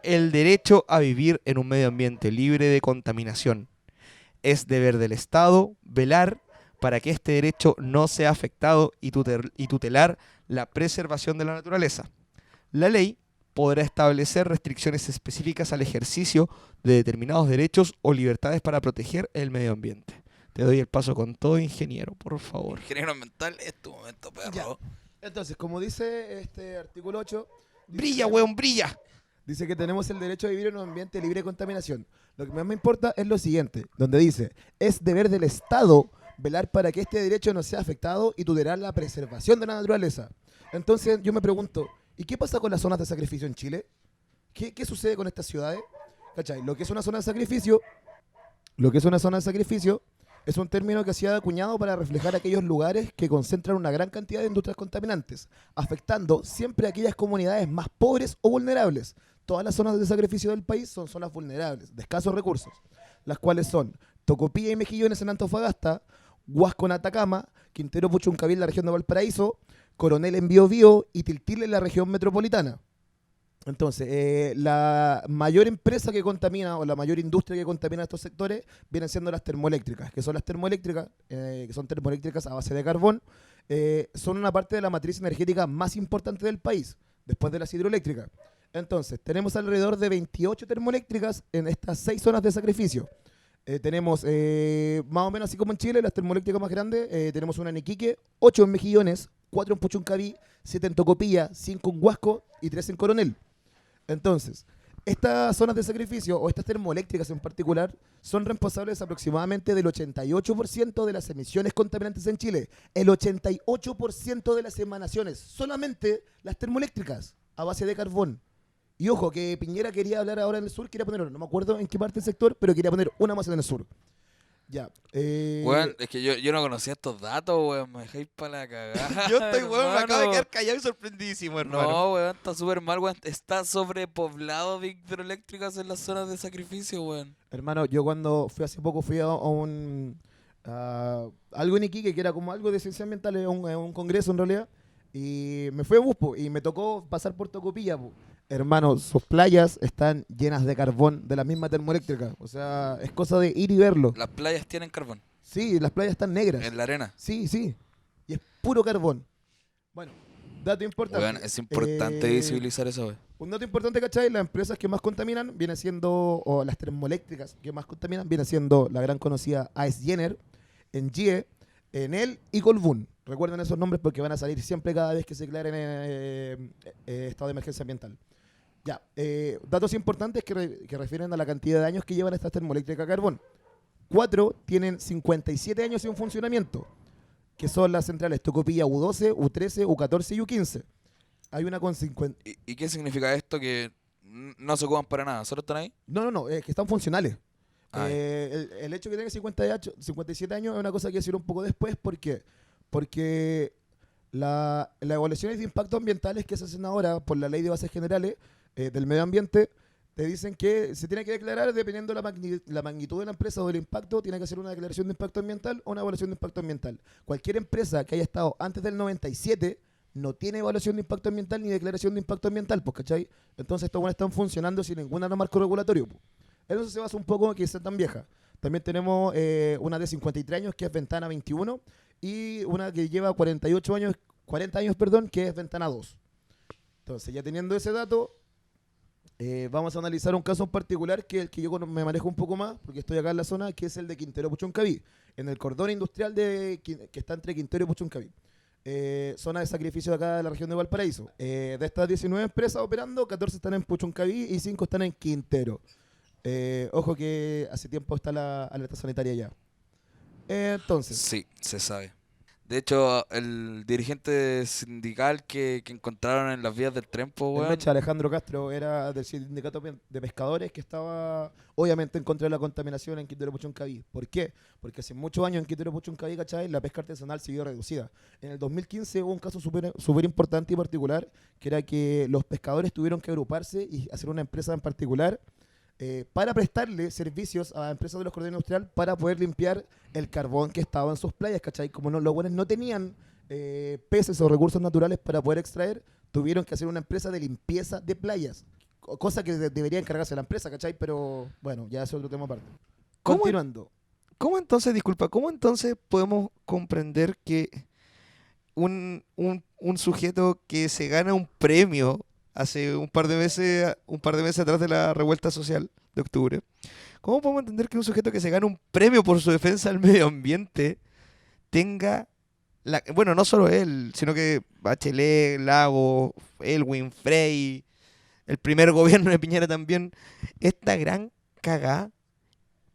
El derecho a vivir en un medio ambiente libre de contaminación. Es deber del Estado velar para que este derecho no sea afectado y tutelar la preservación de la naturaleza. La ley podrá establecer restricciones específicas al ejercicio de determinados derechos o libertades para proteger el medio ambiente. Te doy el paso con todo, ingeniero, por favor. Ingeniero ambiental, es tu momento, perro. Ya. Entonces, como dice este artículo 8... ¡Brilla, weón, brilla! Dice que tenemos el derecho a vivir en un ambiente libre de contaminación. Lo que más me importa es lo siguiente, donde dice, es deber del Estado velar para que este derecho no sea afectado y tutelar la preservación de la naturaleza. Entonces yo me pregunto, ¿y qué pasa con las zonas de sacrificio en Chile? ¿Qué sucede con estas ciudades? ¿Cachai? Lo que es una zona de sacrificio, es un término que ha sido acuñado para reflejar aquellos lugares que concentran una gran cantidad de industrias contaminantes, afectando siempre a aquellas comunidades más pobres o vulnerables. Todas las zonas de sacrificio del país son zonas vulnerables, de escasos recursos, las cuales son Tocopilla y Mejillones en Antofagasta, Huasco en Atacama, Quintero Puchuncaví en la región de Valparaíso, Coronel en Biobío y Tiltil en la región metropolitana. Entonces, la mayor empresa que contamina o la mayor industria que contamina estos sectores vienen siendo las termoeléctricas, que son las termoeléctricas, a base de carbón, son una parte de la matriz energética más importante del país, después de las hidroeléctricas. Entonces, tenemos alrededor de 28 termoeléctricas en estas 6 zonas de sacrificio. Tenemos, más o menos así como en Chile, las termoeléctricas más grandes, tenemos una en Iquique, 8 en Mejillones, 4 en Puchuncaví, 7 en Tocopilla, 5 en Huasco y 3 en Coronel. Entonces, estas zonas de sacrificio, o estas termoeléctricas en particular, son responsables aproximadamente del 88% de las emisiones contaminantes en Chile. El 88% de las emanaciones, solamente las termoeléctricas, a base de carbón. Y ojo, que Piñera quería hablar ahora en el sur, quería poner, no me acuerdo en qué parte del sector, pero quería poner una más en el sur. Ya. Weón, es que yo no conocía estos datos, weón. Me dejáis para la cagada. Yo estoy, weón, me acabo de hermano. quedar callado y sorprendidísimo, hermano. No, weón, está súper mal, weón. Está sobrepoblado de hidroeléctricas en las zonas de sacrificio, weón. Hermano, yo cuando fui hace poco fui a algo en Iquique, que era como algo de ciencias ambientales, un congreso en realidad, y me fui a Buspo y me tocó pasar por Tocopilla, po. Hermano, sus playas están llenas de carbón de la misma termoeléctrica. O sea, es cosa de ir y verlo. Las playas tienen carbón Sí, las playas están negras. en la arena. Sí, sí. Y es puro carbón. Bueno, dato importante. Weón, es importante visibilizar eso, weón. Un dato importante, ¿cachai? Las empresas que más contaminan vienen siendo, o las termoeléctricas que más contaminan, vienen siendo la gran conocida AES Jenner, Engie, Enel y Colbún. Recuerden esos nombres porque van a salir siempre cada vez que se declaren estado de emergencia ambiental. Ya, datos importantes que refieren a la cantidad de años que llevan estas termoeléctricas a carbón. 4 tienen 57 años en funcionamiento, que son las centrales Tocopilla U12, U13, U14 y U15. Hay una con 50... ¿Y qué significa esto? Que no se ocupan para nada, solo están ahí. No, es que están funcionales. Ah, El hecho de que tenga 57 años es una cosa que decir un poco después. ¿Por qué? Porque las evaluaciones de impactos ambientales que se hacen ahora por la Ley de Bases Generales del Medio Ambiente te dicen que se tiene que declarar, dependiendo de la magnitud de la empresa o del impacto, tiene que hacer una declaración de impacto ambiental o una evaluación de impacto ambiental. Cualquier empresa que haya estado antes del 97 no tiene evaluación de impacto ambiental ni declaración de impacto ambiental, pues, ¿cachai? Entonces estos buenos están funcionando sin ningún marco regulatorio, pues. Eso se basa un poco en que sea tan vieja. También tenemos una de 53 años que es Ventana 21 y una que lleva 40 años, que es Ventana 2. Entonces, ya teniendo ese dato, vamos a analizar un caso en particular que es el que yo me manejo un poco más, porque estoy acá en la zona, que es el de Quintero Puchuncaví, en el cordón industrial que está entre Quintero y Puchuncaví. Zona de sacrificio de acá de la región de Valparaíso. De estas 19 empresas operando, 14 están en Puchuncaví y 5 están en Quintero. Ojo que hace tiempo está la alerta sanitaria ya. Entonces, sí, se sabe. De hecho, el dirigente sindical que encontraron en las vías del tren, po, El weón. Mecha Alejandro Castro era del sindicato de pescadores que estaba obviamente en contra de la contaminación en Quintero Puchuncaví. ¿Por qué? Porque hace muchos años en Quintero Puchuncaví, ¿cachai? La pesca artesanal siguió reducida. En el 2015 hubo un caso súper importante y particular, que era que los pescadores tuvieron que agruparse y hacer una empresa en particular para prestarle servicios a empresas de los cordones industrial para poder limpiar el carbón que estaba en sus playas, ¿cachai? Como los buenos no tenían peces o recursos naturales para poder extraer, tuvieron que hacer una empresa de limpieza de playas, cosa que debería encargarse la empresa, ¿cachai? Pero bueno, ya es otro tema aparte. ¿Cómo- Continuando. ¿Cómo entonces, disculpa, cómo entonces podemos comprender que un sujeto que se gana un premio hace un par de meses atrás de la revuelta social de octubre, cómo podemos entender que un sujeto que se gana un premio por su defensa al medio ambiente tenga bueno, no solo él, sino que Bachelet, Lago, Elwin, Frey, el primer gobierno de Piñera también, esta gran cagada?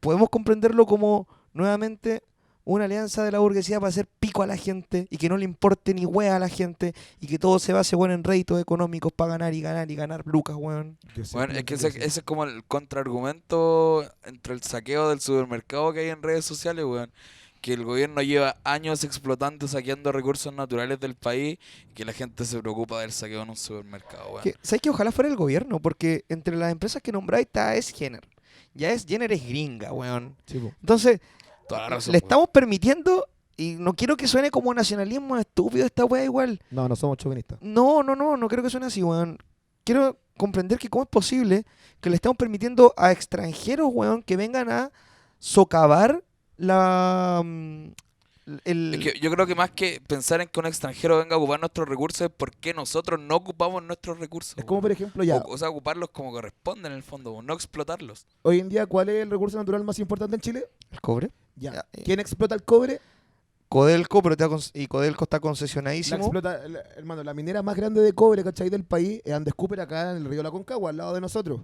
Podemos comprenderlo como nuevamente una alianza de la burguesía para hacer pico a la gente y que no le importe ni wea a la gente y que todo se base, bueno, en réditos económicos para ganar y ganar y ganar lucas, weón. Bueno, es que ese es como el contraargumento entre el saqueo del supermercado que hay en redes sociales, weón. Que el gobierno lleva años explotando, saqueando recursos naturales del país y que la gente se preocupa del saqueo en un supermercado, weón. ¿Sabes que ojalá fuera el gobierno? Porque entre las empresas que nombráis está S-Gener. Ya S-Gener es gringa, weón. Sí, po. Entonces, Toda la razón, le weón. estamos permitiendo, y no quiero que suene como nacionalismo estúpido esta wea igual. No somos chauvinistas. No creo que suene así, weón. Quiero comprender que cómo es posible que le estemos permitiendo a extranjeros, weón, que vengan a socavar la... Es que yo creo que más que pensar en que un extranjero venga a ocupar nuestros recursos es porque nosotros no ocupamos nuestros recursos. Es como, weón. por ejemplo, ya, O sea, ocuparlos como corresponde en el fondo, weón, no explotarlos. hoy en día, ¿cuál es el recurso natural más importante en Chile? ¿El cobre? Ya. Ya, ¿Quién explota el cobre? Codelco, pero y Codelco está La concesionadísimo. explota, hermano, la minera más grande de cobre, ¿cachai? Del país es Andes Cooper, acá en el río La Concagua, al lado de nosotros.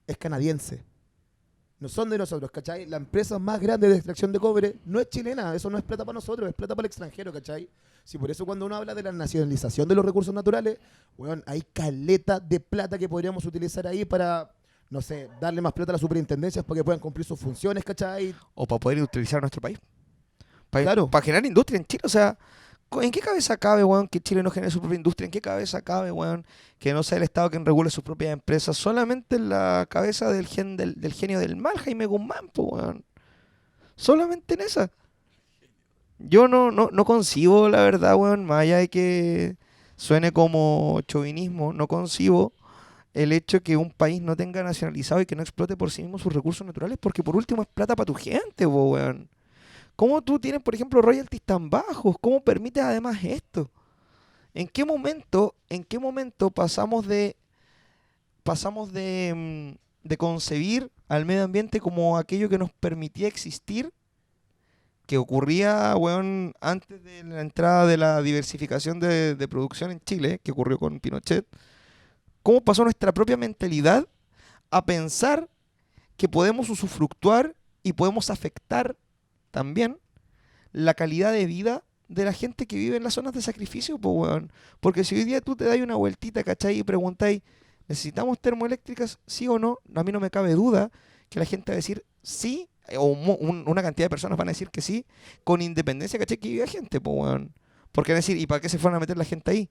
Es canadiense. No son de nosotros, ¿cachai? La empresa más grande de extracción de cobre no es chilena, eso no es plata para nosotros, es plata para el extranjero, ¿cachai? Sí, por eso cuando uno habla de la nacionalización de los recursos naturales, weón, hay caleta de plata que podríamos utilizar ahí para, no sé, darle más plata a las superintendencias para que puedan cumplir sus funciones, ¿cachai? O para poder utilizar nuestro país. Claro. Para generar industria en Chile. O sea, ¿en qué cabeza cabe, weón, que Chile no genere su propia industria? ¿En qué cabeza cabe, weón, que no sea el Estado quien regule sus propias empresas? Solamente en la cabeza del genio del mal, Jaime Guzmán, po, weón. Solamente en esa. Yo no concibo, la verdad, weón, más allá de que suene como chauvinismo, no concibo el hecho que un país no tenga nacionalizado y que no explote por sí mismo sus recursos naturales, porque por último es plata para tu gente, po, weón. ¿Cómo tú tienes, por ejemplo, royalties tan bajos? ¿Cómo permites además esto? ¿En qué momento pasamos de concebir al medio ambiente como aquello que nos permitía existir, que ocurría, weón, antes de la entrada de la diversificación de producción en Chile, que ocurrió con Pinochet? ¿Cómo pasó nuestra propia mentalidad a pensar que podemos usufructuar y podemos afectar también la calidad de vida de la gente que vive en las zonas de sacrificio, po, weón? Porque si hoy día tú te das una vueltita, ¿cachai? Y preguntáis, ¿necesitamos termoeléctricas? ¿Sí o no? A mí no me cabe duda que la gente va a decir sí, o una cantidad de personas van a decir que sí, con independencia, ¿cachai? Que vive gente, po, weón. Porque van a decir, ¿y para qué se fueron a meter la gente ahí?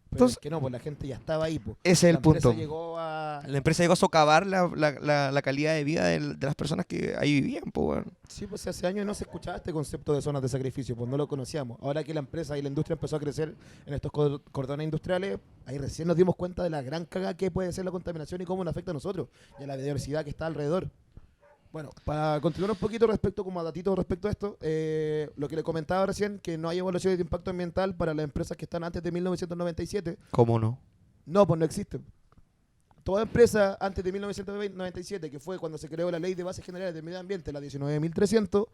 Pero Entonces, es que no, pues la gente ya estaba ahí, pues. ese es el La empresa punto. llegó a... La empresa llegó a socavar la calidad de vida de las personas que ahí vivían, po, weón. Sí, pues hace años no se escuchaba este concepto de zonas de sacrificio, pues no lo conocíamos. Ahora que la empresa y la industria empezó a crecer en estos cordones industriales, ahí recién nos dimos cuenta de la gran caga que puede ser la contaminación y cómo nos afecta a nosotros y a la biodiversidad que está alrededor. Bueno, para continuar un poquito respecto, como a datitos respecto a esto, lo que le comentaba recién, que no hay evaluaciones de impacto ambiental para las empresas que están antes de 1997. ¿Cómo no? No, pues no existen. Toda empresa antes de 1997, que fue cuando se creó la Ley de Bases Generales del Medio Ambiente, la 19.300,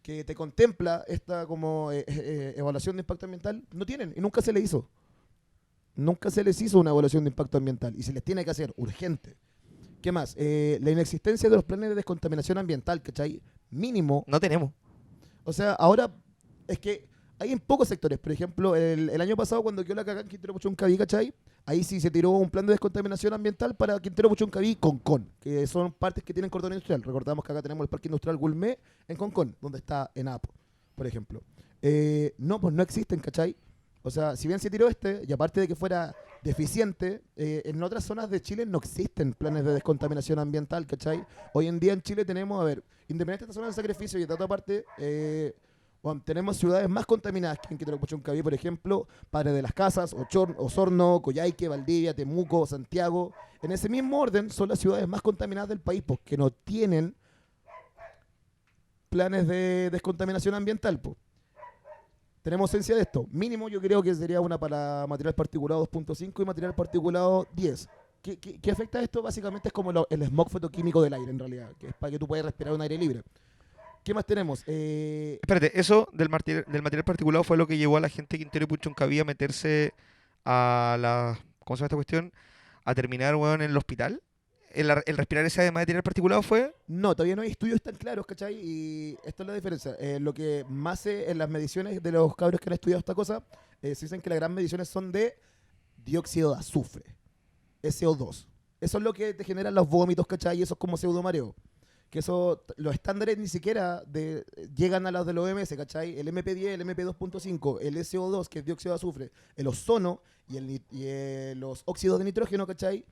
que te contempla esta como evaluación de impacto ambiental, no tienen y nunca se le hizo. Nunca se les hizo una evaluación de impacto ambiental y se les tiene que hacer urgente. ¿Qué más? La inexistencia de los planes de descontaminación ambiental, ¿cachai? Mínimo. No tenemos. O sea, ahora es que hay en pocos sectores. Por ejemplo, el año pasado cuando quedó la cagada en Quintero Puchuncaví, ¿cachai? Ahí sí se tiró un plan de descontaminación ambiental para Quintero Puchuncaví y Concón, que son partes que tienen cordón industrial. Recordamos que acá tenemos el Parque Industrial Gulmé en Concón, donde está ENAP, por ejemplo. No, pues no existen, ¿cachai? O sea, si bien se tiró y aparte de que fuera deficiente, en otras zonas de Chile no existen planes de descontaminación ambiental, ¿cachai? Hoy en día en Chile tenemos, a ver, independiente de esta zona de sacrificio y de otra parte, bueno, tenemos ciudades más contaminadas que en Quintero Puchuncaví, por ejemplo, Padre de las Casas, Osorno, Coyhaique, Valdivia, Temuco, Santiago. En ese mismo orden son las ciudades más contaminadas del país, porque no tienen planes de descontaminación ambiental, pues. Tenemos esencia de esto. Mínimo yo creo que sería una para material particulado 2.5 y material particulado 10. ¿Qué afecta esto? Básicamente es como el smog fotoquímico del aire, en realidad, que es para que tú puedas respirar un aire libre. ¿Qué más tenemos? Espérate, eso del material particulado fue lo que llevó a la gente de Quintero y Puchuncaví a meterse a la... ¿Cómo se llama esta cuestión? A terminar, weón, en el hospital. El respirar ese material particulado fue... No, todavía no hay estudios tan claros, ¿cachai? Y esta es la diferencia. Lo que más en las mediciones de los cabros que han estudiado esta cosa, se dicen que las grandes mediciones son de dióxido de azufre, SO2. Eso es lo que te generan los vómitos, ¿cachai? Y eso es como pseudomareo. Que eso, los estándares ni siquiera llegan a los de los OMS, ¿cachai? El MP10, el MP2.5, el SO2, que es dióxido de azufre, el ozono y los óxidos de nitrógeno, ¿cachai?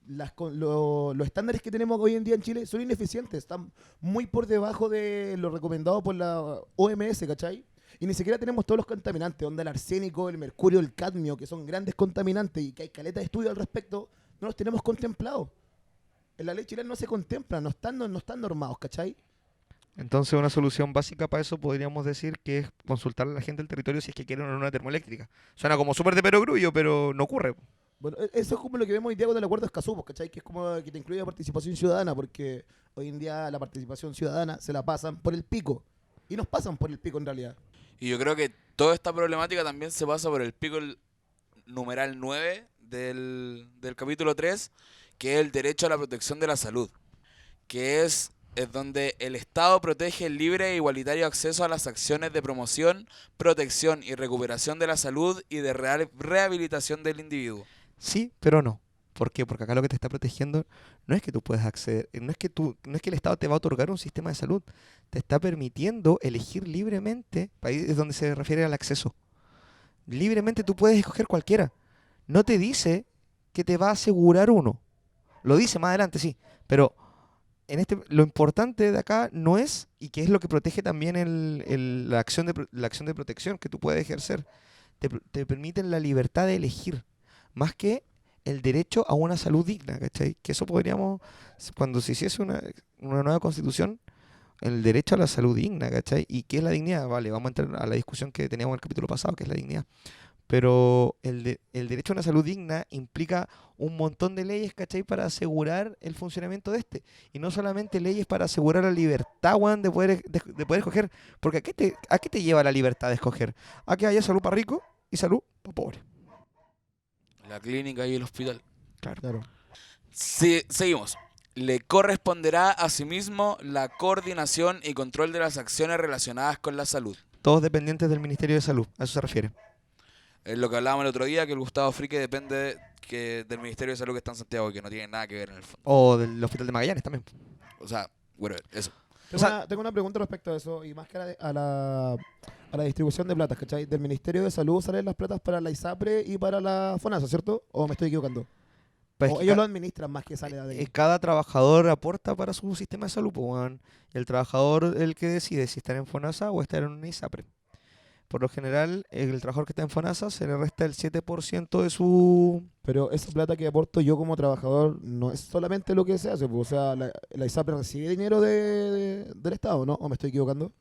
Los estándares que tenemos hoy en día en Chile son ineficientes, están muy por debajo de lo recomendado por la OMS, ¿cachai? Y ni siquiera tenemos todos los contaminantes, onda el arsénico, el mercurio, el cadmio, que son grandes contaminantes y que hay caleta de estudio al respecto, no los tenemos contemplados. En la ley chilena no se contempla, no están normados, ¿cachai? Entonces una solución básica para eso podríamos decir que es consultar a la gente del territorio si es que quieren una termoeléctrica. Suena como súper de perogrullo, pero no ocurre. Bueno, eso es como lo que vemos hoy día con el acuerdo de Escazú, pues, ¿cachai? Que es como que te incluye la participación ciudadana, porque hoy en día la participación ciudadana se la pasan por el pico. Y nos pasan por el pico en realidad. Y yo creo que toda esta problemática también se pasa por el pico numeral 9 del capítulo 3, que es el derecho a la protección de la salud, que es donde el Estado protege el libre e igualitario acceso a las acciones de promoción, protección y recuperación de la salud y de rehabilitación del individuo. Sí, pero no. ¿Por qué? Porque acá lo que te está protegiendo no es que tú puedas acceder, no es que el Estado te va a otorgar un sistema de salud, te está permitiendo elegir libremente, ahí es donde se refiere al acceso. Libremente tú puedes escoger cualquiera. No te dice que te va a asegurar uno. Lo dice más adelante, sí, pero lo importante de acá no es, y que es lo que protege también la acción de protección que tú puedes ejercer, te permiten la libertad de elegir, más que el derecho a una salud digna, ¿cachai? Que eso podríamos, cuando se hiciese una nueva constitución, el derecho a la salud digna, ¿cachai? ¿Y qué es la dignidad? Vale, vamos a entrar a la discusión que teníamos en el capítulo pasado, que es la dignidad. Pero el derecho a una salud digna implica un montón de leyes, ¿cachai? Para asegurar el funcionamiento de este. Y no solamente leyes para asegurar la libertad, weón, de poder escoger. Porque ¿a qué te lleva la libertad de escoger? A que haya salud para rico y salud para pobre. La clínica y el hospital. Claro. Seguimos. Le corresponderá asimismo la coordinación y control de las acciones relacionadas con la salud. Todos dependientes del Ministerio de Salud, a eso se refiere. Es lo que hablábamos el otro día, que el Gustavo Frique depende del Ministerio de Salud que está en Santiago y que no tiene nada que ver en el fondo. O del Hospital de Magallanes también. O sea, bueno, eso. Tengo una pregunta respecto a eso, y más que a la distribución de platas, ¿cachai? Del Ministerio de Salud salen las platas para la ISAPRE y para la FONASA, ¿cierto? ¿O me estoy equivocando? Pues O ellos lo administran más que sale de ahí. cada trabajador aporta para su sistema de salud, pues, weón. El trabajador el que decide si estar en FONASA o estar en una ISAPRE. Por lo general, el trabajador que está en FONASA se le resta el 7% de su... Pero esa plata que aporto yo como trabajador no es solamente lo que se hace, pues, o sea, la ISAPRE recibe dinero del Estado, ¿no? ¿O me estoy equivocando?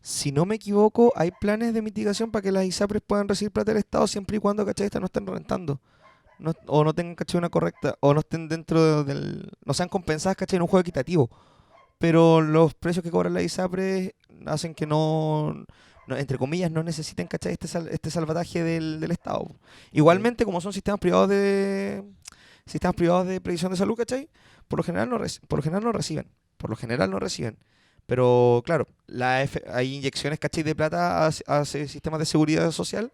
Si no me equivoco, hay planes de mitigación para que las ISAPRES puedan recibir plata del Estado siempre y cuando, ¿cachai? Estas no estén rentando. O no tengan, ¿cachai? Una correcta, o no estén dentro del... No sean compensadas, ¿cachai? En un juego equitativo. Pero los precios que cobran las ISAPRES hacen que no, entre comillas, no necesiten, ¿cachai? Este salvataje del Estado. Igualmente, como son sistemas privados de previsión de salud, ¿cachai? Por lo general no reciben. Pero claro, hay inyecciones, ¿cachai? De plata a sistemas de seguridad social,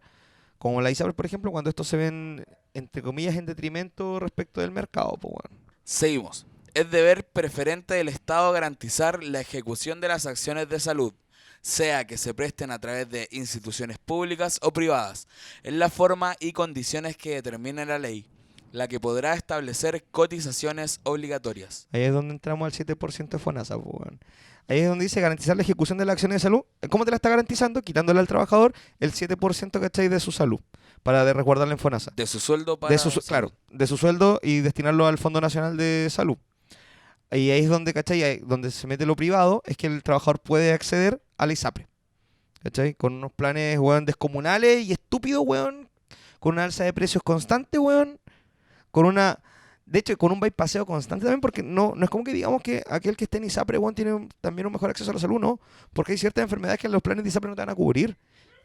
como la ISAPRE, por ejemplo, cuando estos se ven, entre comillas, en detrimento respecto del mercado, pues bueno. Seguimos. Es deber preferente del Estado garantizar la ejecución de las acciones de salud, sea que se presten a través de instituciones públicas o privadas, en la forma y condiciones que determine la ley, la que podrá establecer cotizaciones obligatorias. Ahí es donde entramos al 7% de FONASA, pues bueno. Ahí es donde dice garantizar la ejecución de las acciones de salud. ¿Cómo te la está garantizando? Quitándole al trabajador el 7%, ¿cachai? De su salud, para resguardarla en FONASA. De su sueldo para Claro, de su sueldo y destinarlo al Fondo Nacional de Salud. Y ahí es donde, ¿cachai? Ahí donde se mete lo privado, es que el trabajador puede acceder a la ISAPRE, ¿cachai? Con unos planes, weón, descomunales y estúpidos, weón, con una alza de precios constante, weón, de hecho, con un bypasseo constante también, porque no es como que digamos que aquel que esté en ISAPRE, weón, tiene también un mejor acceso a la salud, ¿no? Porque hay ciertas enfermedades que los planes de ISAPRE no te van a cubrir.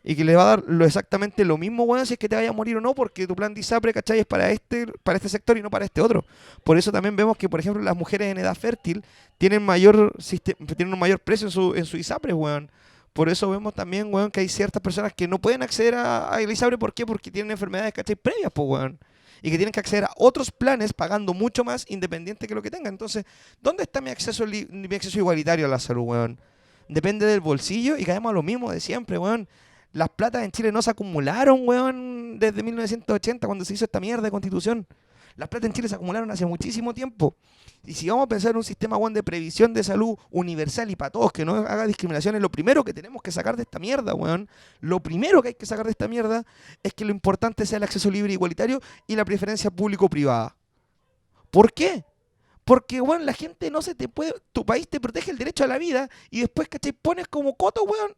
Y que le va a dar exactamente lo mismo, weón, si es que te vaya a morir o no, porque tu plan de ISAPRE, ¿cachai? Es para este sector y no para este otro. Por eso también vemos que, por ejemplo, las mujeres en edad fértil tienen un mayor precio en su ISAPRE, weón. Por eso vemos también, weón, que hay ciertas personas que no pueden acceder a ISAPRE. ¿Por qué? Porque tienen enfermedades, ¿cachai? Previas, pues, weón. Y que tienen que acceder a otros planes pagando mucho más independiente que lo que tengan. Entonces, ¿dónde está mi acceso igualitario a la salud, weón? Depende del bolsillo y caemos a lo mismo de siempre, weón. Las platas en Chile no se acumularon, weón, desde 1980, cuando se hizo esta mierda de constitución. Las platas en Chile se acumularon hace muchísimo tiempo. Y si vamos a pensar en un sistema, weón, de previsión de salud universal y para todos, que no haga discriminaciones, lo primero que tenemos que sacar de esta mierda, weón, lo primero que hay que sacar de esta mierda es que lo importante sea el acceso libre e igualitario y la preferencia público-privada. ¿Por qué? Porque, weón, la gente no se te puede... Tu país te protege el derecho a la vida y después, ¿cachai? Pones como coto, weón.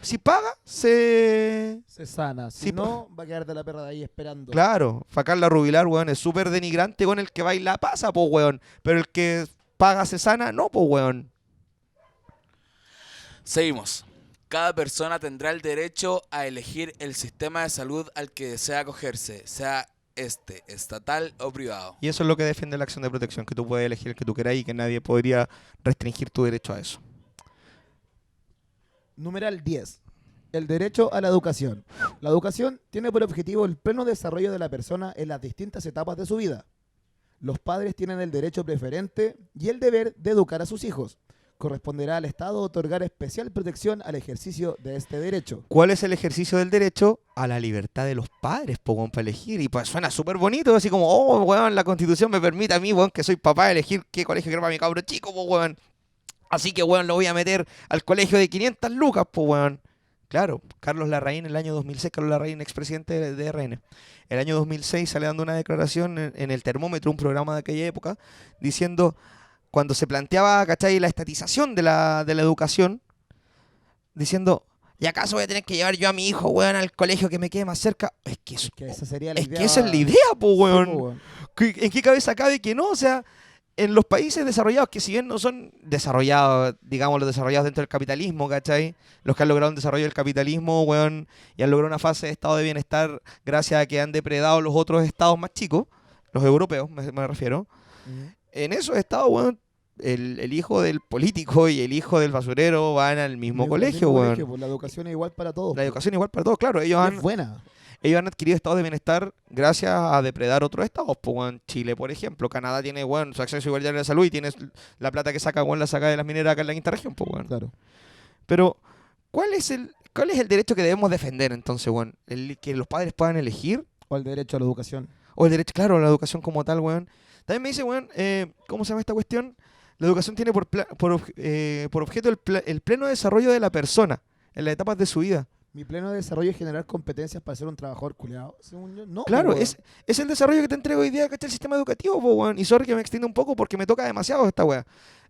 Si paga, se sana. Si Sí, no, va a quedar de la perra de ahí esperando. Claro, Facarla Rubilar, weón, es súper denigrante con el que baila pasa, po, weón. Pero el que paga se sana, no, po, weón. Seguimos. Cada persona tendrá el derecho a elegir el sistema de salud al que desea acogerse, sea estatal o privado. Y eso es lo que defiende la acción de protección, que tú puedes elegir el que tú quieras y que nadie podría restringir tu derecho a eso. Numeral 10. El derecho a la educación. La educación tiene por objetivo el pleno desarrollo de la persona en las distintas etapas de su vida. Los padres tienen el derecho preferente y el deber de educar a sus hijos. Corresponderá al Estado otorgar especial protección al ejercicio de este derecho. ¿Cuál es el ejercicio del derecho? A la libertad de los padres, po, weón, para elegir. Y pues suena súper bonito, así como, oh, weón, la Constitución me permite a mí, weón, que soy papá, elegir qué colegio quiero para mi cabro chico, po, weón. Así que, weón, lo voy a meter al colegio de 500 lucas, po, weón. Claro, Carlos Larraín, en el año 2006, Carlos Larraín, expresidente de RN. El año 2006 sale dando una declaración en el Termómetro, un programa de aquella época, diciendo, cuando se planteaba, ¿cachai?, la estatización de la educación, diciendo, ¿y acaso voy a tener que llevar yo a mi hijo, weón, al colegio que me quede más cerca? Es que esa sería la idea. que esa es la idea, po, Sí, weón. po, weón. ¿En qué cabeza cabe que no? O sea, en los países desarrollados, que si bien no son desarrollados, digamos, los desarrollados dentro del capitalismo, ¿cachai? Los que han logrado un desarrollo del capitalismo, weón, y han logrado una fase de estado de bienestar gracias a que han depredado los otros estados más chicos, los europeos, me refiero. En esos estados, weón, el hijo del político y el hijo del basurero van al mismo colegio, weón. Pues la educación es igual para todos. La educación es igual para todos, claro. Ellos es buena. han adquirido estados de bienestar gracias a depredar otros estados. Pues, weón, Chile, por ejemplo. Canadá tiene, weón, su acceso igualitario a la salud y tiene la plata que saca, weón, la saca de las mineras acá en la quinta región, pues, weón. Claro. Pero, ¿cuál es el derecho que debemos defender entonces, weón? ¿Que los padres puedan elegir? O el derecho a la educación. O el derecho, claro, a la educación como tal, weón. También me dice, weón, ¿cómo se llama esta cuestión? La educación tiene por objeto el pleno desarrollo de la persona en las etapas de su vida. Mi pleno desarrollo es generar competencias para ser un trabajador culiado, según yo. No, Claro, po, es el desarrollo que te entrega hoy día, ¿cachai? El sistema educativo, po, weón. Y sorry que me extienda un poco porque me toca demasiado esta weá.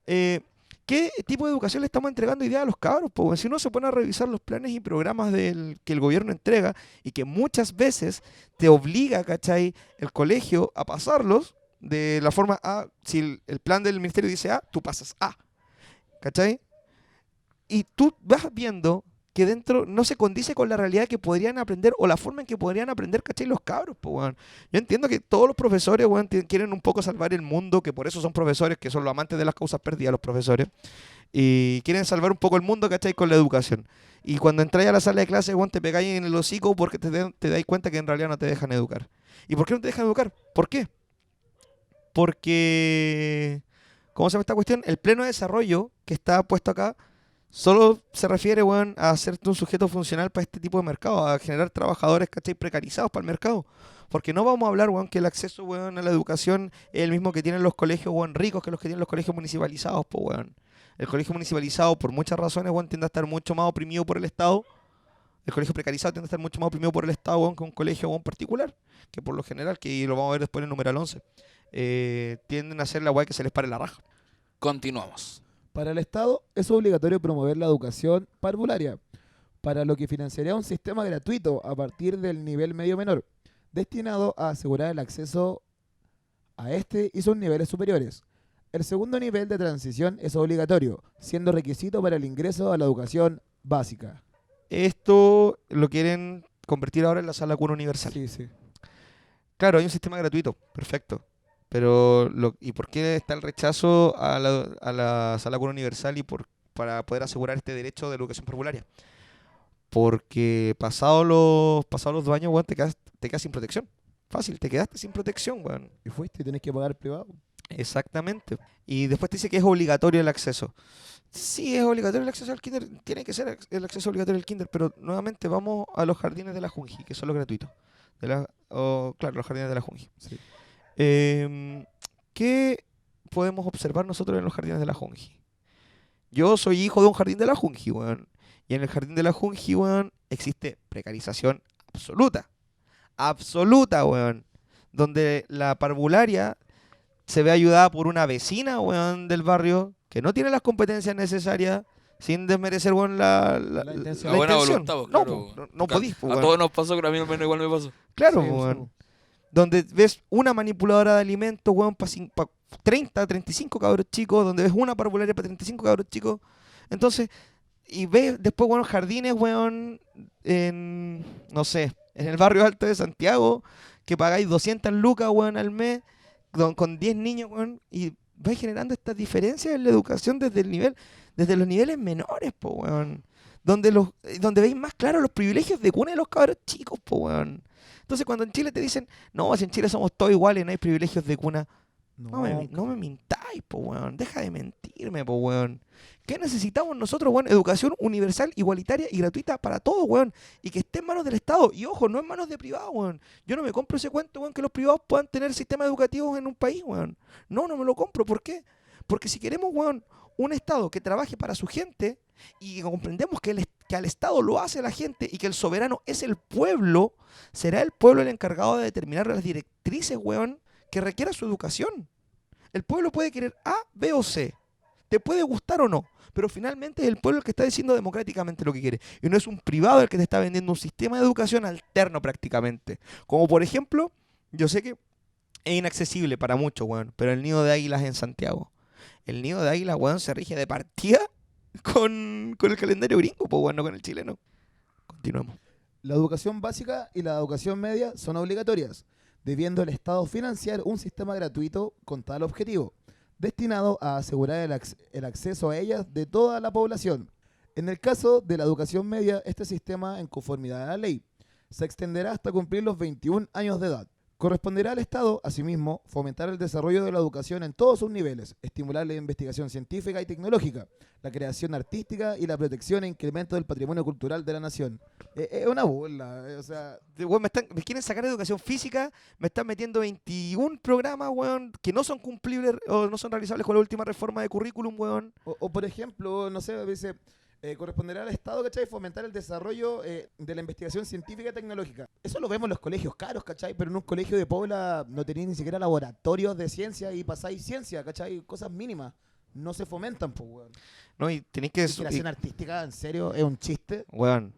¿Qué tipo de educación le estamos entregando hoy día a los cabros, po, weón? Si uno se pone a revisar los planes y programas que el gobierno entrega y que muchas veces te obliga, ¿cachai?, el colegio a pasarlos de la forma A. Si el plan del ministerio dice A, tú pasas A, ¿cachai? Y tú vas viendo que dentro no se condice con la realidad que podrían aprender o la forma en que podrían aprender, ¿cachai?, los cabros, pues, weón. Yo entiendo que todos los profesores, weón, quieren un poco salvar el mundo, que por eso son profesores, que son los amantes de las causas perdidas, los profesores. Y quieren salvar un poco el mundo, ¿cachai? Con la educación. Y cuando entráis a la sala de clase, weón, te pegáis en el hocico porque te dais cuenta que en realidad no te dejan educar. ¿Y por qué no te dejan educar? ¿Por qué? Porque, ¿cómo se llama esta cuestión? El pleno desarrollo que está puesto acá solo se refiere, weón, a hacerte un sujeto funcional para este tipo de mercado, a generar trabajadores, ¿cachai? Precarizados para el mercado. Porque no vamos a hablar, weón, que el acceso, weón, a la educación es el mismo que tienen los colegios, weón, ricos que los que tienen los colegios municipalizados, pues, weón. El colegio municipalizado, por muchas razones, weón, tiende a estar mucho más oprimido por el Estado. El colegio precarizado tiende a estar mucho más oprimido por el Estado, weón, que un colegio, weón, particular. Que por lo general, que lo vamos a ver después en el numeral 11, tienden a hacer la weá que se les pare la raja. Continuamos. Para el Estado es obligatorio promover la educación parvularia, para lo que financiaría un sistema gratuito a partir del nivel medio menor, destinado a asegurar el acceso a este y sus niveles superiores. El segundo nivel de transición es obligatorio, siendo requisito para el ingreso a la educación básica. Esto lo quieren convertir ahora en la sala cuna universal. Sí, sí. Claro, hay un sistema gratuito, perfecto. Pero, ¿y por qué está el rechazo a la sala cuna universal para poder asegurar este derecho de educación parvularia? Porque pasados los 2 años, weón, te quedas sin protección. Fácil, te quedaste sin protección, weón. Y fuiste y tenés que pagar privado. Exactamente. Y después te dice que es obligatorio el acceso. Sí, es obligatorio el acceso al kinder. Tiene que ser el acceso obligatorio al kinder, pero nuevamente vamos a los jardines de la Junji, que son los gratuitos. Claro, los jardines de la Junji. Sí. ¿Qué podemos observar nosotros en los jardines de la Junji? Yo soy hijo de un jardín de la Junji, weón. Y en el jardín de la Junji, weón, existe precarización absoluta. Absoluta, weón. Donde la parvularia se ve ayudada por una vecina, weón, del barrio, que no tiene las competencias necesarias, sin desmerecer, weón, la intención. La buena intención. voluntad, pues, No, claro. po, no podís, po, A weón. todos nos pasó, pero a mí menos igual me pasó. Claro, Sí, po, sí, weón. po. Donde ves una manipuladora de alimentos, weón, para 30, 35 cabros chicos, donde ves una parvularia para 35 cabros chicos. Entonces, y ves después, weón, jardines, weón, no sé, en el barrio alto de Santiago, que pagáis 200 lucas, weón, al mes, con 10 niños, weón, y vais generando estas diferencias en la educación desde los niveles menores, po, weón. Donde veis más claro los privilegios de cuna de los cabros chicos, po, weón. Entonces cuando en Chile te dicen, no, si en Chile somos todos iguales, no hay privilegios de cuna, no me mintáis, po, weón. Deja de mentirme, po, weón. ¿Qué necesitamos nosotros, weón? Educación universal, igualitaria y gratuita para todos, weón. Y que esté en manos del Estado. Y ojo, no en manos de privados, weón. Yo no me compro ese cuento, weón, que los privados puedan tener sistemas educativos en un país, weón. No me lo compro. ¿Por qué? Porque si queremos, weón, un Estado que trabaje para su gente y que comprendemos que al Estado lo hace la gente y que el soberano es el pueblo, será el pueblo el encargado de determinar las directrices, weón, que requiera su educación. El pueblo puede querer A, B o C. Te puede gustar o no, pero finalmente es el pueblo el que está diciendo democráticamente lo que quiere. Y no es un privado el que te está vendiendo un sistema de educación alterno prácticamente. Como por ejemplo, yo sé que es inaccesible para muchos, weón, pero el nido de águilas en Santiago. El nido de águilas, weón, se rige de partida con el calendario gringo, pues, weón, no con el chileno. Continuemos. La educación básica y la educación media son obligatorias, debiendo el Estado financiar un sistema gratuito con tal objetivo, destinado a asegurar el acceso a ellas de toda la población. En el caso de la educación media, este sistema, en conformidad a la ley, se extenderá hasta cumplir los 21 años de edad. Corresponderá al Estado, asimismo, fomentar el desarrollo de la educación en todos sus niveles, estimular la investigación científica y tecnológica, la creación artística y la protección e incremento del patrimonio cultural de la nación. Es una burla, o sea... Weón, me quieren sacar educación física, me están metiendo 21 programas, weón, que no son cumplibles o no son realizables con la última reforma de currículum, weón. O por ejemplo, no sé, dice... corresponderá al Estado, ¿cachai? Fomentar el desarrollo de la investigación científica y tecnológica. Eso lo vemos en los colegios caros, ¿cachai? Pero en un colegio de Pobla no tenéis ni siquiera laboratorios de ciencia y pasáis ciencia, ¿cachai? Cosas mínimas. No se fomentan, pues, weón. No, y tenéis que... Creación artística, en serio, es un chiste. Weón,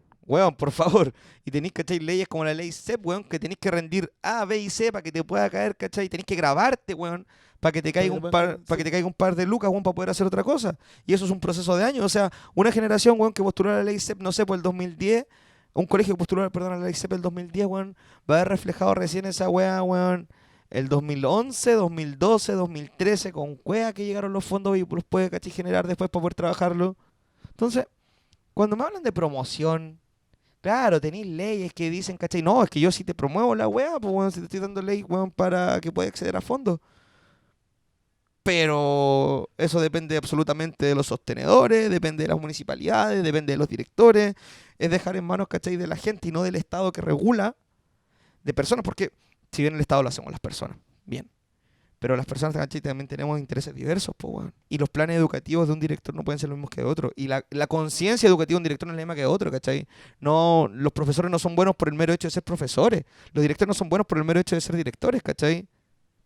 por favor. Y tenéis, ¿cachai? Leyes como la ley CEP, weón, que tenéis que rendir A, B y C para que te pueda caer, ¿cachai? Tenéis que grabarte, weón, para que te caiga un par de lucas, weón, para poder hacer otra cosa. Y eso es un proceso de años. O sea, una generación, weón, que postuló la ley CEP, no sé, por el 2010, un colegio que postuló, perdón, la ley CEP el 2010, weón, va a haber reflejado recién esa weá, weón, el 2011, 2012, 2013, con cueva que llegaron los fondos y los puede, ¿cachai? Generar después para poder trabajarlo. Entonces, cuando me hablan de promoción, claro, tenéis leyes que dicen, ¿cachai? No, es que yo sí te promuevo la weá, pues bueno, si te estoy dando ley, weón, para que puedas acceder a fondos. Pero eso depende absolutamente de los sostenedores, depende de las municipalidades, depende de los directores. Es dejar en manos, ¿cachai? De la gente y no del Estado que regula de personas, porque si bien el Estado lo hacemos las personas, bien. Pero las personas, ¿cachai? También tenemos intereses diversos, pues, weón. Y los planes educativos de un director no pueden ser los mismos que de otro. Y la conciencia educativa de un director no es la misma que de otro, ¿cachai? No, los profesores no son buenos por el mero hecho de ser profesores. Los directores no son buenos por el mero hecho de ser directores, ¿cachai?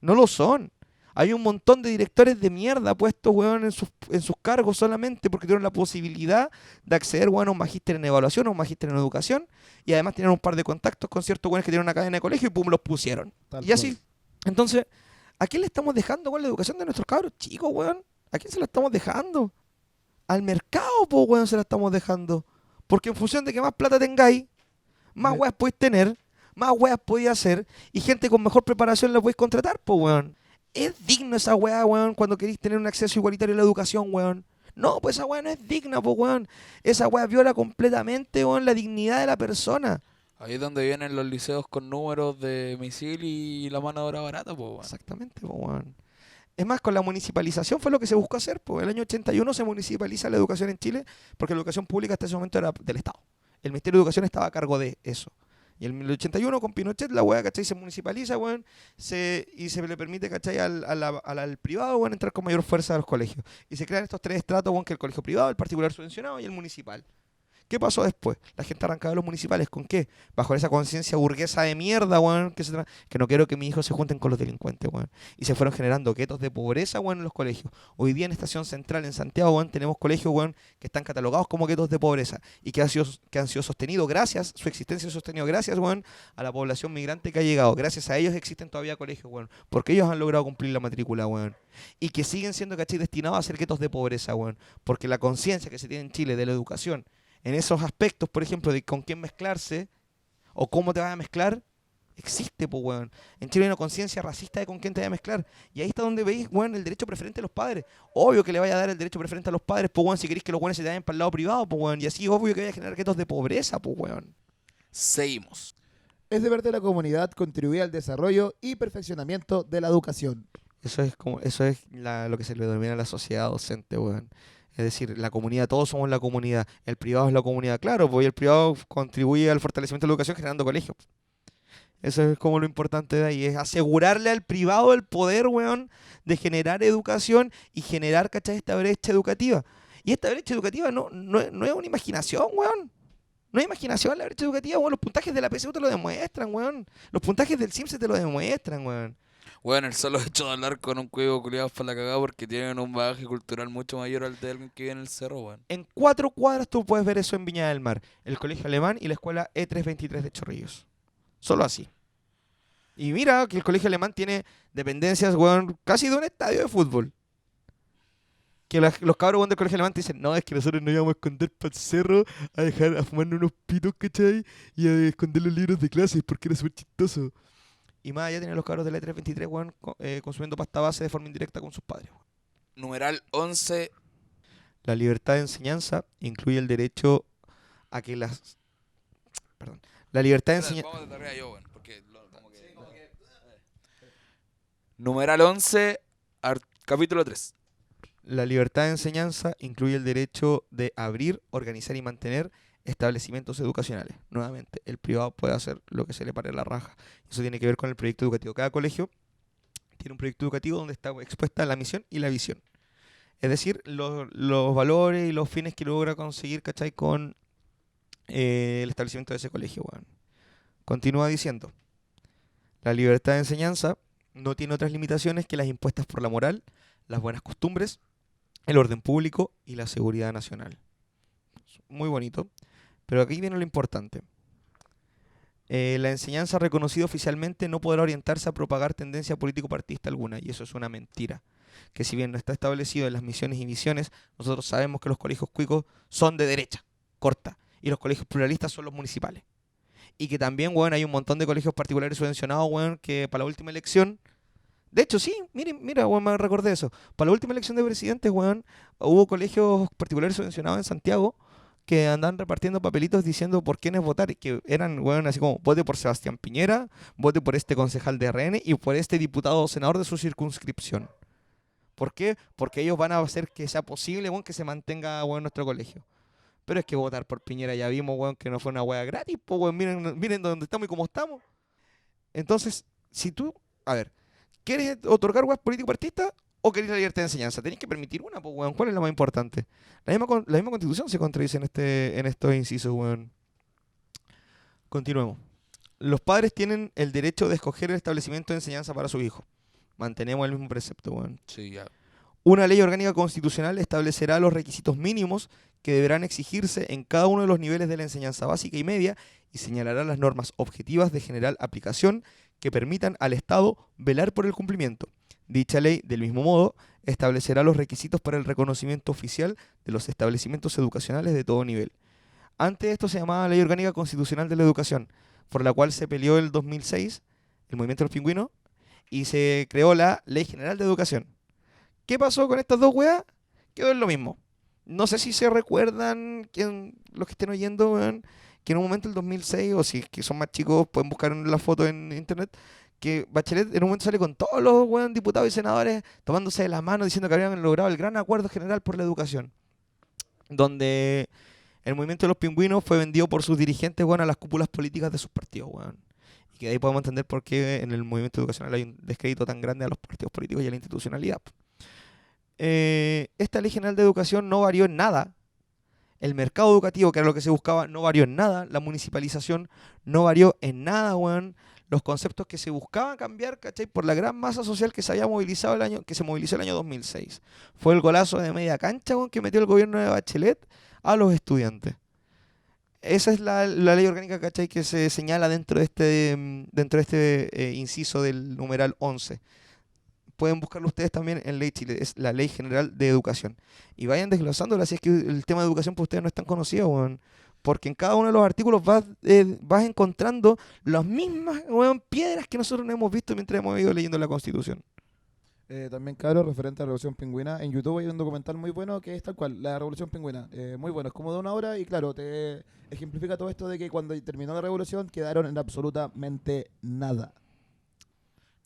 No lo son. Hay un montón de directores de mierda puestos, weón, en sus cargos solamente porque tuvieron la posibilidad de acceder, weón, a un magíster en evaluación o un magíster en educación. Y además tienen un par de contactos con ciertos weones que tienen una cadena de colegio y pum, los pusieron. Tal Y así. cual. Entonces, ¿a quién le estamos dejando, weón, la educación de nuestros cabros chicos, weón? ¿A quién se la estamos dejando? Al mercado, po, weón, se la estamos dejando. Porque en función de que más plata tengáis, más Me- weas podéis tener, más weas podéis hacer, y gente con mejor preparación la podéis contratar, po, weón. ¿Es digno esa wea, weón, cuando queréis tener un acceso igualitario a la educación, weón? No, pues esa wea no es digna, po, weón. Esa wea viola completamente, weón, la dignidad de la persona. Ahí es donde vienen los liceos con números de misil y la mano de obra barata, pues, weón. Exactamente, po, weón. Es más, con la municipalización fue lo que se buscó hacer. Pues. El año 81 se municipaliza la educación en Chile porque la educación pública hasta ese momento era del Estado. El Ministerio de Educación estaba a cargo de eso. Y en el 81 con Pinochet la weá, ¿cachai? Se municipaliza, weón, y se le permite, ¿cachai? Al privado, weón, entrar con mayor fuerza a los colegios. Y se crean estos tres estratos, weón, que el colegio privado, el particular subvencionado y el municipal. ¿Qué pasó después? La gente arrancaba de los municipales, ¿con qué? Bajo esa conciencia burguesa de mierda, weón, que no quiero que mis hijos se junten con los delincuentes, weón. Y se fueron generando guetos de pobreza, weón, en los colegios. Hoy día en Estación Central, en Santiago, weón, tenemos colegios, weón, que están catalogados como guetos de pobreza y que han sido sostenidos gracias, su existencia ha sostenido gracias, weón, a la población migrante que ha llegado. Gracias a ellos existen todavía colegios, weón, porque ellos han logrado cumplir la matrícula, weón. Y que siguen siendo, ¿cachai? Destinados a ser guetos de pobreza, weón. Porque la conciencia que se tiene en Chile de la educación en esos aspectos, por ejemplo, de con quién mezclarse o cómo te vas a mezclar, existe, pues, weón. En Chile hay una conciencia racista de con quién te vas a mezclar. Y ahí está donde veis, weón, el derecho preferente a los padres. Obvio que le vaya a dar el derecho preferente a los padres, pues, weón, si queréis que los weones se te vayan para el lado privado, pues, weón. Y así, obvio que vaya a generar guetos de pobreza, pues, weón. Seguimos. Es deber de la comunidad contribuir al desarrollo y perfeccionamiento de la educación. Eso es lo que se le denomina la sociedad docente, weón. Es decir, la comunidad, todos somos la comunidad. El privado es la comunidad, claro, pues y el privado contribuye al fortalecimiento de la educación generando colegios. Eso es como lo importante de ahí, es asegurarle al privado el poder, weón, de generar educación y generar, ¿cachai? Esta brecha educativa. Y esta brecha educativa no es una imaginación, weón. No hay imaginación la brecha educativa, weón. Los puntajes de la PSU te lo demuestran, weón. Los puntajes del CIMSE te lo demuestran, weón. Bueno, el solo hecho de hablar con un cuivo culiado para la cagada porque tienen un bagaje cultural mucho mayor al de alguien que vive en el cerro, weón. En 4 cuadras tú puedes ver eso en Viña del Mar. El colegio alemán y la escuela E323 de Chorrillos. Solo así. Y mira que el colegio alemán tiene dependencias, weón, casi de un estadio de fútbol. Que los cabros, weón, del colegio alemán te dicen, no, es que nosotros nos íbamos a esconder para el cerro a fumarnos unos pitos, ¿cachai? Y a esconder los libros de clases porque era súper chistoso. Y más allá tienen los cabros del E323, weón, consumiendo pasta base de forma indirecta con sus padres. Numeral 11. La libertad de enseñanza incluye el derecho a que las... Perdón. La libertad de enseñanza... Vamos de arriba yo, weón, porque como que... Numeral 11, capítulo 3. La libertad de enseñanza incluye el derecho de abrir, organizar y mantener establecimientos educacionales. Nuevamente, el privado puede hacer lo que se le pare la raja. Eso tiene que ver con el proyecto educativo. Cada colegio tiene un proyecto educativo donde está expuesta la misión y la visión. Es decir, los valores y los fines que logra conseguir, ¿cachai? Con el establecimiento de ese colegio, weón. Continúa diciendo, la libertad de enseñanza no tiene otras limitaciones que las impuestas por la moral, las buenas costumbres, el orden público y la seguridad nacional. Muy bonito. Pero aquí viene lo importante. La enseñanza reconocida oficialmente no podrá orientarse a propagar tendencia político-partista alguna, y eso es una mentira. Que si bien no está establecido en las misiones y visiones, nosotros sabemos que los colegios cuicos son de derecha, corta, y los colegios pluralistas son los municipales. Y que también, weón, hay un montón de colegios particulares subvencionados, weón, que para la última elección De hecho, sí, mira, weón, me recordé eso. Para la última elección de presidentes, weón, hubo colegios particulares subvencionados en Santiago que andaban repartiendo papelitos diciendo por quiénes votar, y que eran, weón, así como, vote por Sebastián Piñera, vote por este concejal de RN y por este diputado o senador de su circunscripción. ¿Por qué? Porque ellos van a hacer que sea posible, weón, que se mantenga, weón, nuestro colegio. Pero es que votar por Piñera ya vimos, weón, que no fue una weá gratis, pues, weón, miren dónde estamos y cómo estamos. Entonces, si tú, a ver, ¿quieres otorgar weas político-partista o querés la libertad de enseñanza? Tenés que permitir una, pues, weón. ¿Cuál es la más importante? La misma constitución se contradice en estos incisos, weón. Continuemos. Los padres tienen el derecho de escoger el establecimiento de enseñanza para su hijo. Mantenemos el mismo precepto, weón. Sí, ya. Una ley orgánica constitucional establecerá los requisitos mínimos que deberán exigirse en cada uno de los niveles de la enseñanza básica y media y señalará las normas objetivas de general aplicación que permitan al Estado velar por el cumplimiento. Dicha ley, del mismo modo, establecerá los requisitos para el reconocimiento oficial de los establecimientos educacionales de todo nivel. Antes esto se llamaba Ley Orgánica Constitucional de la Educación, por la cual se peleó el 2006 el movimiento de los pingüinos y se creó la Ley General de Educación. ¿Qué pasó con estas dos weas? Quedó en lo mismo. No sé si se recuerdan, los que estén oyendo, weón, que en un momento del 2006, o si que son más chicos, pueden buscar la foto en internet, que Bachelet en un momento sale con todos los weón, diputados y senadores tomándose de la mano diciendo que habían logrado el gran acuerdo general por la educación. Donde el movimiento de los pingüinos fue vendido por sus dirigentes, weón, a las cúpulas políticas de sus partidos, weón. Y que de ahí podemos entender por qué en el movimiento educacional hay un descrédito tan grande a los partidos políticos y a la institucionalidad. Esta Ley General de Educación no varió en nada. El mercado educativo, que era lo que se buscaba, no varió en nada. La municipalización no varió en nada, weón. Los conceptos que se buscaban cambiar, ¿cachai? Por la gran masa social que se había movilizado que se movilizó el año 2006. Fue el golazo de media cancha, weón, que metió el gobierno de Bachelet a los estudiantes. Esa es la ley orgánica, ¿cachai? Que se señala dentro de este inciso del numeral 11. Pueden buscarlo ustedes también en Ley Chile, es la Ley General de Educación. Y vayan desglosándola si es que el tema de educación para ustedes no es tan conocido, weón. Porque en cada uno de los artículos vas encontrando las mismas, weón, piedras que nosotros no hemos visto mientras hemos ido leyendo la Constitución. También, claro, referente a la Revolución Pingüina, en YouTube hay un documental muy bueno que es tal cual, la Revolución Pingüina. Muy bueno, es como de 1 hora y claro, te ejemplifica todo esto de que cuando terminó la revolución quedaron en absolutamente nada.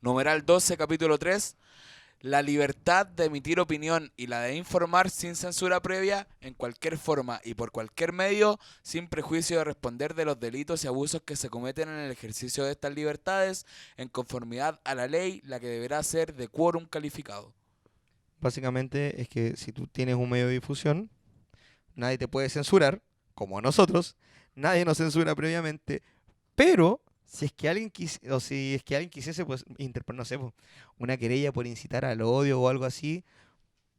Numeral 12, capítulo 3. La libertad de emitir opinión y la de informar sin censura previa, en cualquier forma y por cualquier medio, sin prejuicio de responder de los delitos y abusos que se cometen en el ejercicio de estas libertades, en conformidad a la ley, la que deberá ser de quórum calificado. Básicamente es que si tú tienes un medio de difusión, nadie te puede censurar, como a nosotros, nadie nos censura previamente, pero si es que alguien quisiese, pues, no sé, pues, una querella por incitar al odio o algo así,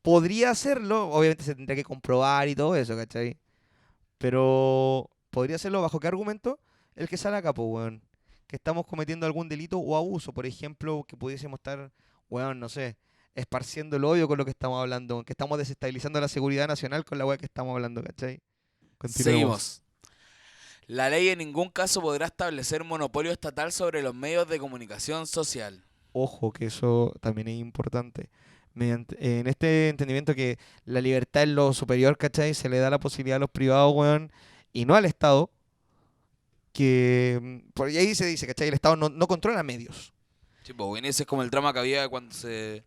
podría hacerlo, obviamente se tendría que comprobar y todo eso, ¿cachai? Pero podría hacerlo bajo qué argumento, el que sale acá, pues, weón, que estamos cometiendo algún delito o abuso, por ejemplo, que pudiésemos estar, weón, no sé, esparciendo el odio con lo que estamos hablando, que estamos desestabilizando la seguridad nacional con la weá que estamos hablando, ¿cachai? Continuemos. Seguimos. La ley en ningún caso podrá establecer monopolio estatal sobre los medios de comunicación social. Ojo, que eso también es importante. En este entendimiento que la libertad es lo superior, ¿cachai? Se le da la posibilidad a los privados, weón, y no al Estado, que por ahí se dice, ¿cachai? El Estado no controla medios. Sí, pues, bueno, ese es como el drama que había cuando se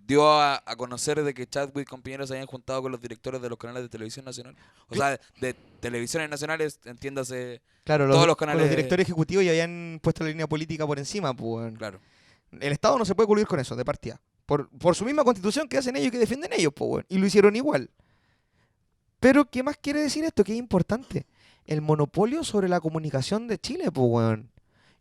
dio a conocer de que Chadwick con Piñera se habían juntado con los directores de los canales de televisión nacional. O sea, de televisiones nacionales, entiéndase, Claro, todos los con canales. los directores ejecutivos ya habían puesto la línea política por encima, pues, weón. Claro. El Estado no se puede coludir con eso, de partida. Por su misma constitución que hacen ellos y que defienden ellos, pues, weón. Y lo hicieron igual. Pero, ¿qué más quiere decir esto? Que es importante. El monopolio sobre la comunicación de Chile, pues, weón.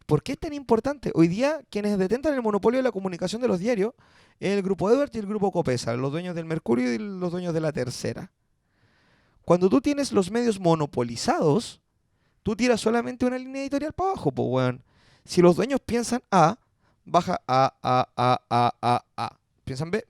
¿Por qué es tan importante? Hoy día, quienes detentan el monopolio de la comunicación de los diarios es el Grupo Edwards y el Grupo Copesa, los dueños del Mercurio y los dueños de La Tercera. Cuando tú tienes los medios monopolizados, tú tiras solamente una línea editorial para abajo, pues, weón. Si los dueños piensan A, baja A. Piensan B.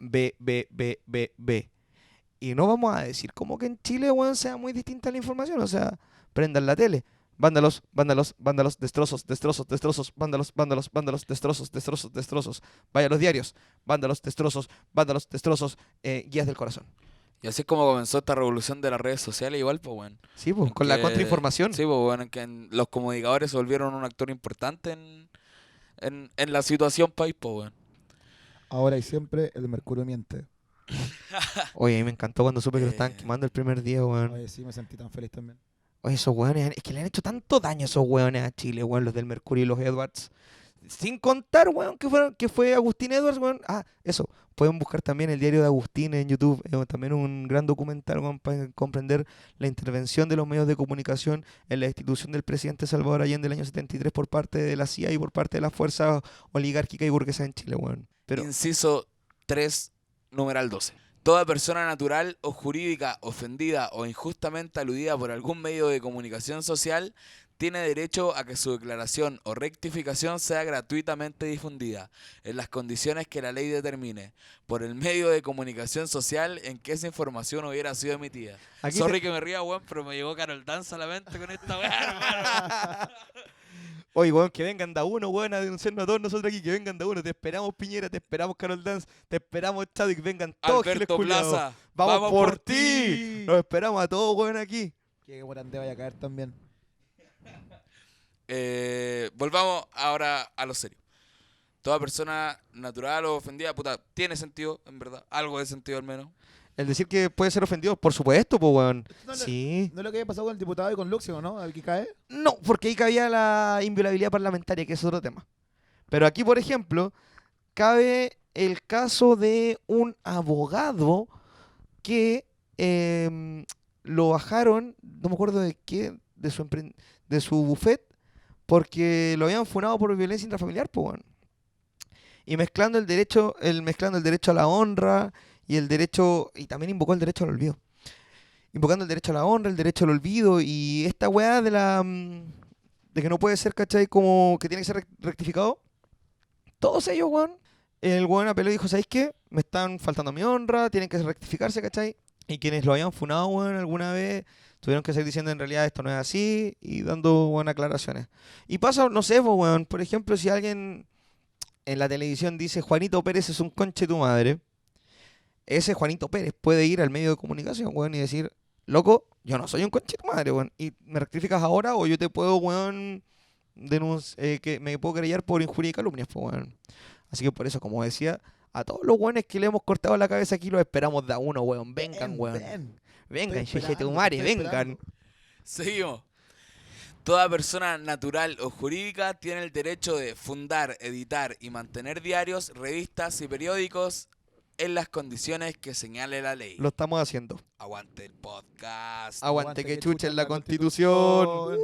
Y no vamos a decir como que en Chile, weón, sea muy distinta la información. O sea, prendan la tele. vándalos, vándalos, vándalos, destrozos, destrozos, destrozos, vándalos, vándalos, vándalos, destrozos, destrozos, destrozos. Vaya a los diarios, vándalos, destrozos, guías del corazón. Y así es como comenzó esta revolución de las redes sociales, igual, pues, weón. Sí, pues, con la contrainformación. Sí, pues, bueno, en que los comunicadores se volvieron un actor importante en la situación país, pues, weón. Ahora y siempre el Mercurio miente. Oye, a mí me encantó cuando supe que lo estaban quemando el primer día, weón. Oye, sí, me sentí tan feliz también. Oye, esos weones, es que le han hecho tanto daño a esos weones a Chile, weón, los del Mercurio y los Edwards. Sin contar, weón, que fue Agustín Edwards, weón. Ah, eso. Pueden buscar también el diario de Agustín en YouTube. También un gran documental, weón, para comprender la intervención de los medios de comunicación en la institución del presidente Salvador Allende del año 73 por parte de la CIA y por parte de las fuerzas oligárquicas y burguesas en Chile, weón. Pero Inciso 3, numeral 12. Toda persona natural o jurídica ofendida o injustamente aludida por algún medio de comunicación social tiene derecho a que su declaración o rectificación sea gratuitamente difundida, en las condiciones que la ley determine, por el medio de comunicación social en que esa información hubiera sido emitida. Aquí Sorry que me ría, weón, pero me llegó Carol Dance a la mente con esta weá, hermano. Oye, weón, que vengan da uno, weón, a denunciarnos a todos nosotros aquí, que vengan da uno. Te esperamos, Piñera, te esperamos, Carol Dance, te esperamos, Chadwick, vengan todos, giles Alberto culiados. Plaza, Vamos por ti. Nos esperamos a todos, weón, aquí. Que Morandé vaya a caer también. Volvamos ahora a lo serio. Toda persona natural o ofendida, puta, tiene sentido, en verdad. Algo de sentido al menos. El decir que puede ser ofendido, por supuesto, pues, weón. No, Sí. ¿No es lo que había pasado con el diputado y con Luxio, no? ¿Al que cae? No, porque ahí cabía la inviolabilidad parlamentaria, que es otro tema. Pero aquí, por ejemplo, cabe el caso de un abogado que lo bajaron, no me acuerdo de qué, de su buffet, porque lo habían funado por violencia intrafamiliar, pues, weón. Y mezclando el derecho a la honra y el derecho, y también invocó el derecho al olvido. Invocando el derecho a la honra, el derecho al olvido, y esta weá de que no puede ser, ¿cachai? Como que tiene que ser rectificado. Todos ellos, weón. El weón apeló y dijo, ¿sabéis qué? Me están faltando a mi honra, tienen que rectificarse, ¿cachai? Y quienes lo habían funado, weón, alguna vez, tuvieron que seguir diciendo en realidad esto no es así y dando buenas aclaraciones. Y pasa, no sé, weón, por ejemplo, si alguien en la televisión dice Juanito Pérez es un conche tu madre, ese Juanito Pérez puede ir al medio de comunicación, weón, y decir, loco, yo no soy un conche tu madre, weón, y me rectificas ahora o yo te puedo, weón, que me puedo querellar por injuria y calumnias, pues, weón. Así que por eso, como decía, a todos los weones que le hemos cortado la cabeza aquí los esperamos de a uno, weón. Vengan, weón. Vengan, Estoy cheche tu esperando, madre, estoy vengan. esperando. Seguimos. Toda persona natural o jurídica tiene el derecho de fundar, editar y mantener diarios, revistas y periódicos en las condiciones que señale la ley. Lo estamos haciendo. Aguante el podcast. Aguante que chuchen la Constitución.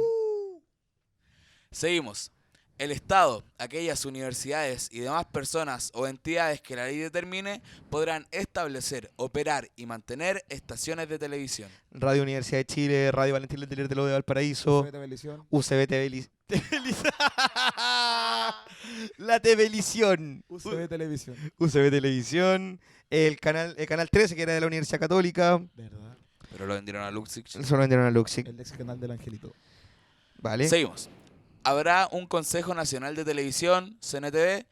Seguimos. El Estado, aquellas universidades y demás personas o entidades que la ley determine podrán establecer, operar y mantener estaciones de televisión. Radio Universidad de Chile, Radio Valentín Letelier de Valparaíso, Televisión. UCB La Televisión. UCB Televisión. UCB Televisión, el canal 13 que era de la Universidad Católica. ¿Verdad? Pero lo vendieron a Luxich. Eso lo vendieron a Luxic. El ex canal del Angelito. Vale. Seguimos. Habrá un Consejo Nacional de Televisión, CNTV,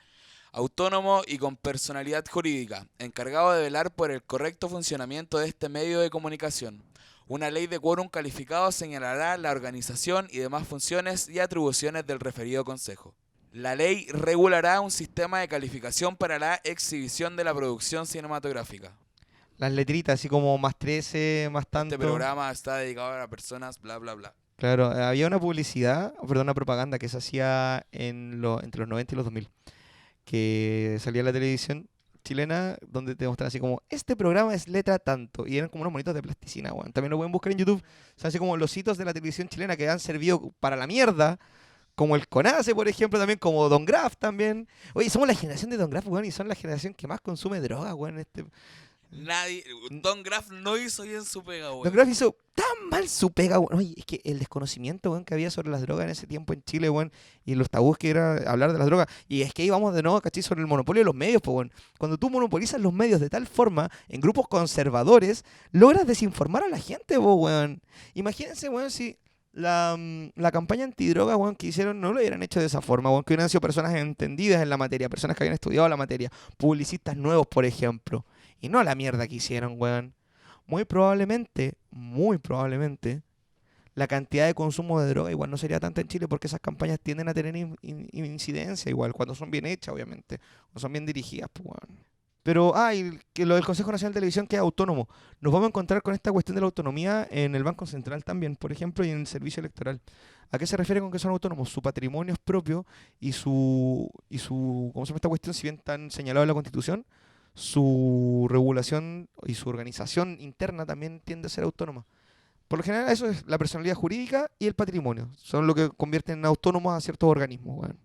autónomo y con personalidad jurídica, encargado de velar por el correcto funcionamiento de este medio de comunicación. Una ley de quórum calificado señalará la organización y demás funciones y atribuciones del referido consejo. La ley regulará un sistema de calificación para la exhibición de la producción cinematográfica. Las letritas, así como más 13, más tanto. Este programa está dedicado a personas, bla, bla, bla. Claro, había una una propaganda que se hacía entre los 90 y los 2000, que salía en la televisión chilena, donde te mostraban así como, este programa es letra tanto, y eran como unos monitos de plasticina, weón. También lo pueden buscar en YouTube, son así como los hitos de la televisión chilena que han servido para la mierda, como el CONACE, por ejemplo, también, como Don Graff también. Oye, somos la generación de Don Graff, weón, y son la generación que más consume droga, weón, Nadie, Don Graff no hizo bien su pega, weón. Don Graff hizo tan mal su pega, weón. Oye, es que el desconocimiento, weón, que había sobre las drogas en ese tiempo en Chile, weón, y los tabús que era hablar de las drogas. Y es que ahí vamos de nuevo, ¿cachai? Sobre el monopolio de los medios, pues, weón. Cuando tú monopolizas los medios de tal forma, en grupos conservadores, logras desinformar a la gente, weón. Imagínense, weón, si la campaña antidroga, weón, que hicieron no lo hubieran hecho de esa forma, weón, que hubieran sido personas entendidas en la materia, personas que habían estudiado la materia, publicistas nuevos, por ejemplo, y no la mierda que hicieron, weón. Muy probablemente, la cantidad de consumo de droga igual no sería tanta en Chile porque esas campañas tienden a tener incidencia igual, cuando son bien hechas, obviamente, cuando son bien dirigidas, pues, weón. Pero, y que lo del Consejo Nacional de Televisión que es autónomo. Nos vamos a encontrar con esta cuestión de la autonomía en el Banco Central también, por ejemplo, y en el servicio electoral. ¿A qué se refiere con que son autónomos? Su patrimonio es propio ¿cómo se llama esta cuestión? Si bien están señalados en la Constitución, su regulación y su organización interna también tiende a ser autónoma. Por lo general, eso es la personalidad jurídica y el patrimonio. Son lo que convierten en autónomos a ciertos organismos, weón.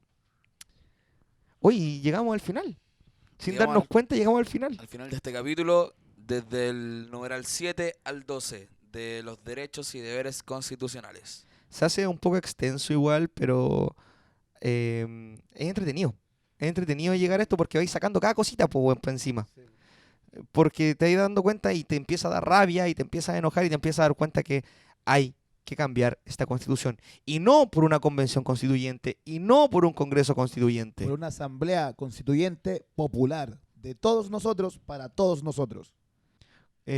Oye, llegamos al final. Sin Llegamos darnos cuenta, llegamos al final. Al final de este capítulo, desde el numeral 7 al 12 de los derechos y deberes constitucionales. Se hace un poco extenso igual, pero es entretenido. Es entretenido llegar a esto porque vais sacando cada cosita por encima. Sí. Porque te vas dando cuenta y te empieza a dar rabia y te empieza a enojar y te empieza a dar cuenta que hay que cambiar esta constitución. Y no por una convención constituyente y no por un congreso constituyente. Por una asamblea constituyente popular de todos nosotros para todos nosotros.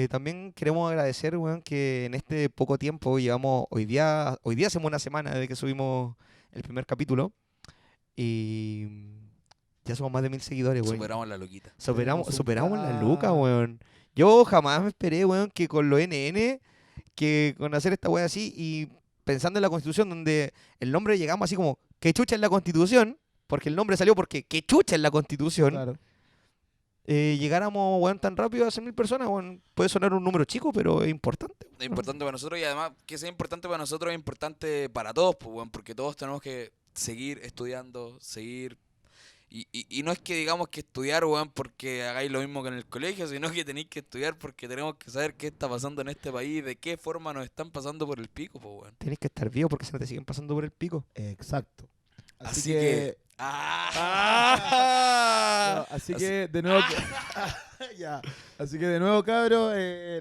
También queremos agradecer, weón, que en este poco tiempo llevamos, hoy día hacemos una semana desde que subimos el primer capítulo y ya somos más de 1000 seguidores, weón. Superamos la loquita. Superamos la luca, weón. Yo jamás me esperé, weón, que con lo NN, que con hacer esta weá así y pensando en la Constitución, donde el nombre llegamos así como, que chucha en la Constitución, porque el nombre salió porque que chucha en la Constitución, Claro. llegáramos, weón, tan rápido a 100.000 personas, weón. Puede sonar un número chico, pero es importante. Es importante para nosotros y además que sea importante para nosotros es importante para todos, pues, weón, porque todos tenemos que seguir estudiando, seguir. Y no es que digamos que estudiar, weón, porque hagáis lo mismo que en el colegio, sino que tenéis que estudiar porque tenemos que saber qué está pasando en este país, de qué forma nos están pasando por el pico, pues, weón. Tenés que estar vivo porque se te siguen pasando por el pico. Exacto. Así que... Así que de nuevo ya. Así que de nuevo, cabros,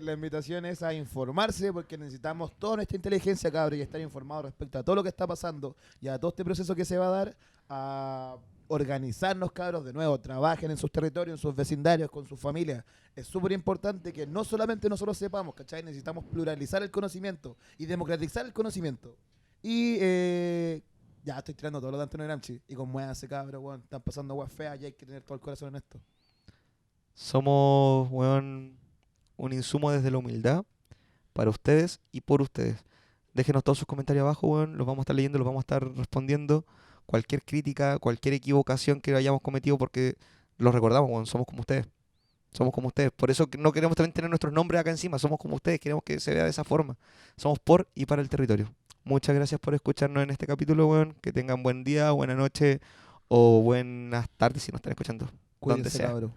la invitación es a informarse porque necesitamos toda nuestra inteligencia, cabros, y estar informados respecto a todo lo que está pasando y a todo este proceso que se va a dar, a organizarnos, cabros. De nuevo, trabajen en sus territorios, en sus vecindarios, con sus familias. Es súper importante que no solamente nosotros sepamos, ¿cachai? Necesitamos pluralizar el conocimiento y democratizar el conocimiento. Y ya estoy tirando todo lo de Antonio Gramsci. Y con muévanse, cabros, weón. Están pasando aguas feas y hay que tener todo el corazón en esto. Somos, weón, un insumo desde la humildad para ustedes y por ustedes. Déjenos todos sus comentarios abajo, weón. Los vamos a estar leyendo, los vamos a estar respondiendo. Cualquier crítica, cualquier equivocación que hayamos cometido, porque los recordamos, weón. Somos como ustedes. Somos como ustedes. Por eso no queremos también tener nuestros nombres acá encima. Somos como ustedes. Queremos que se vea de esa forma. Somos por y para el territorio. Muchas gracias por escucharnos en este capítulo, weón. Que tengan buen día, buena noche o buenas tardes si nos están escuchando. Donde Cuídense, sea. cabros.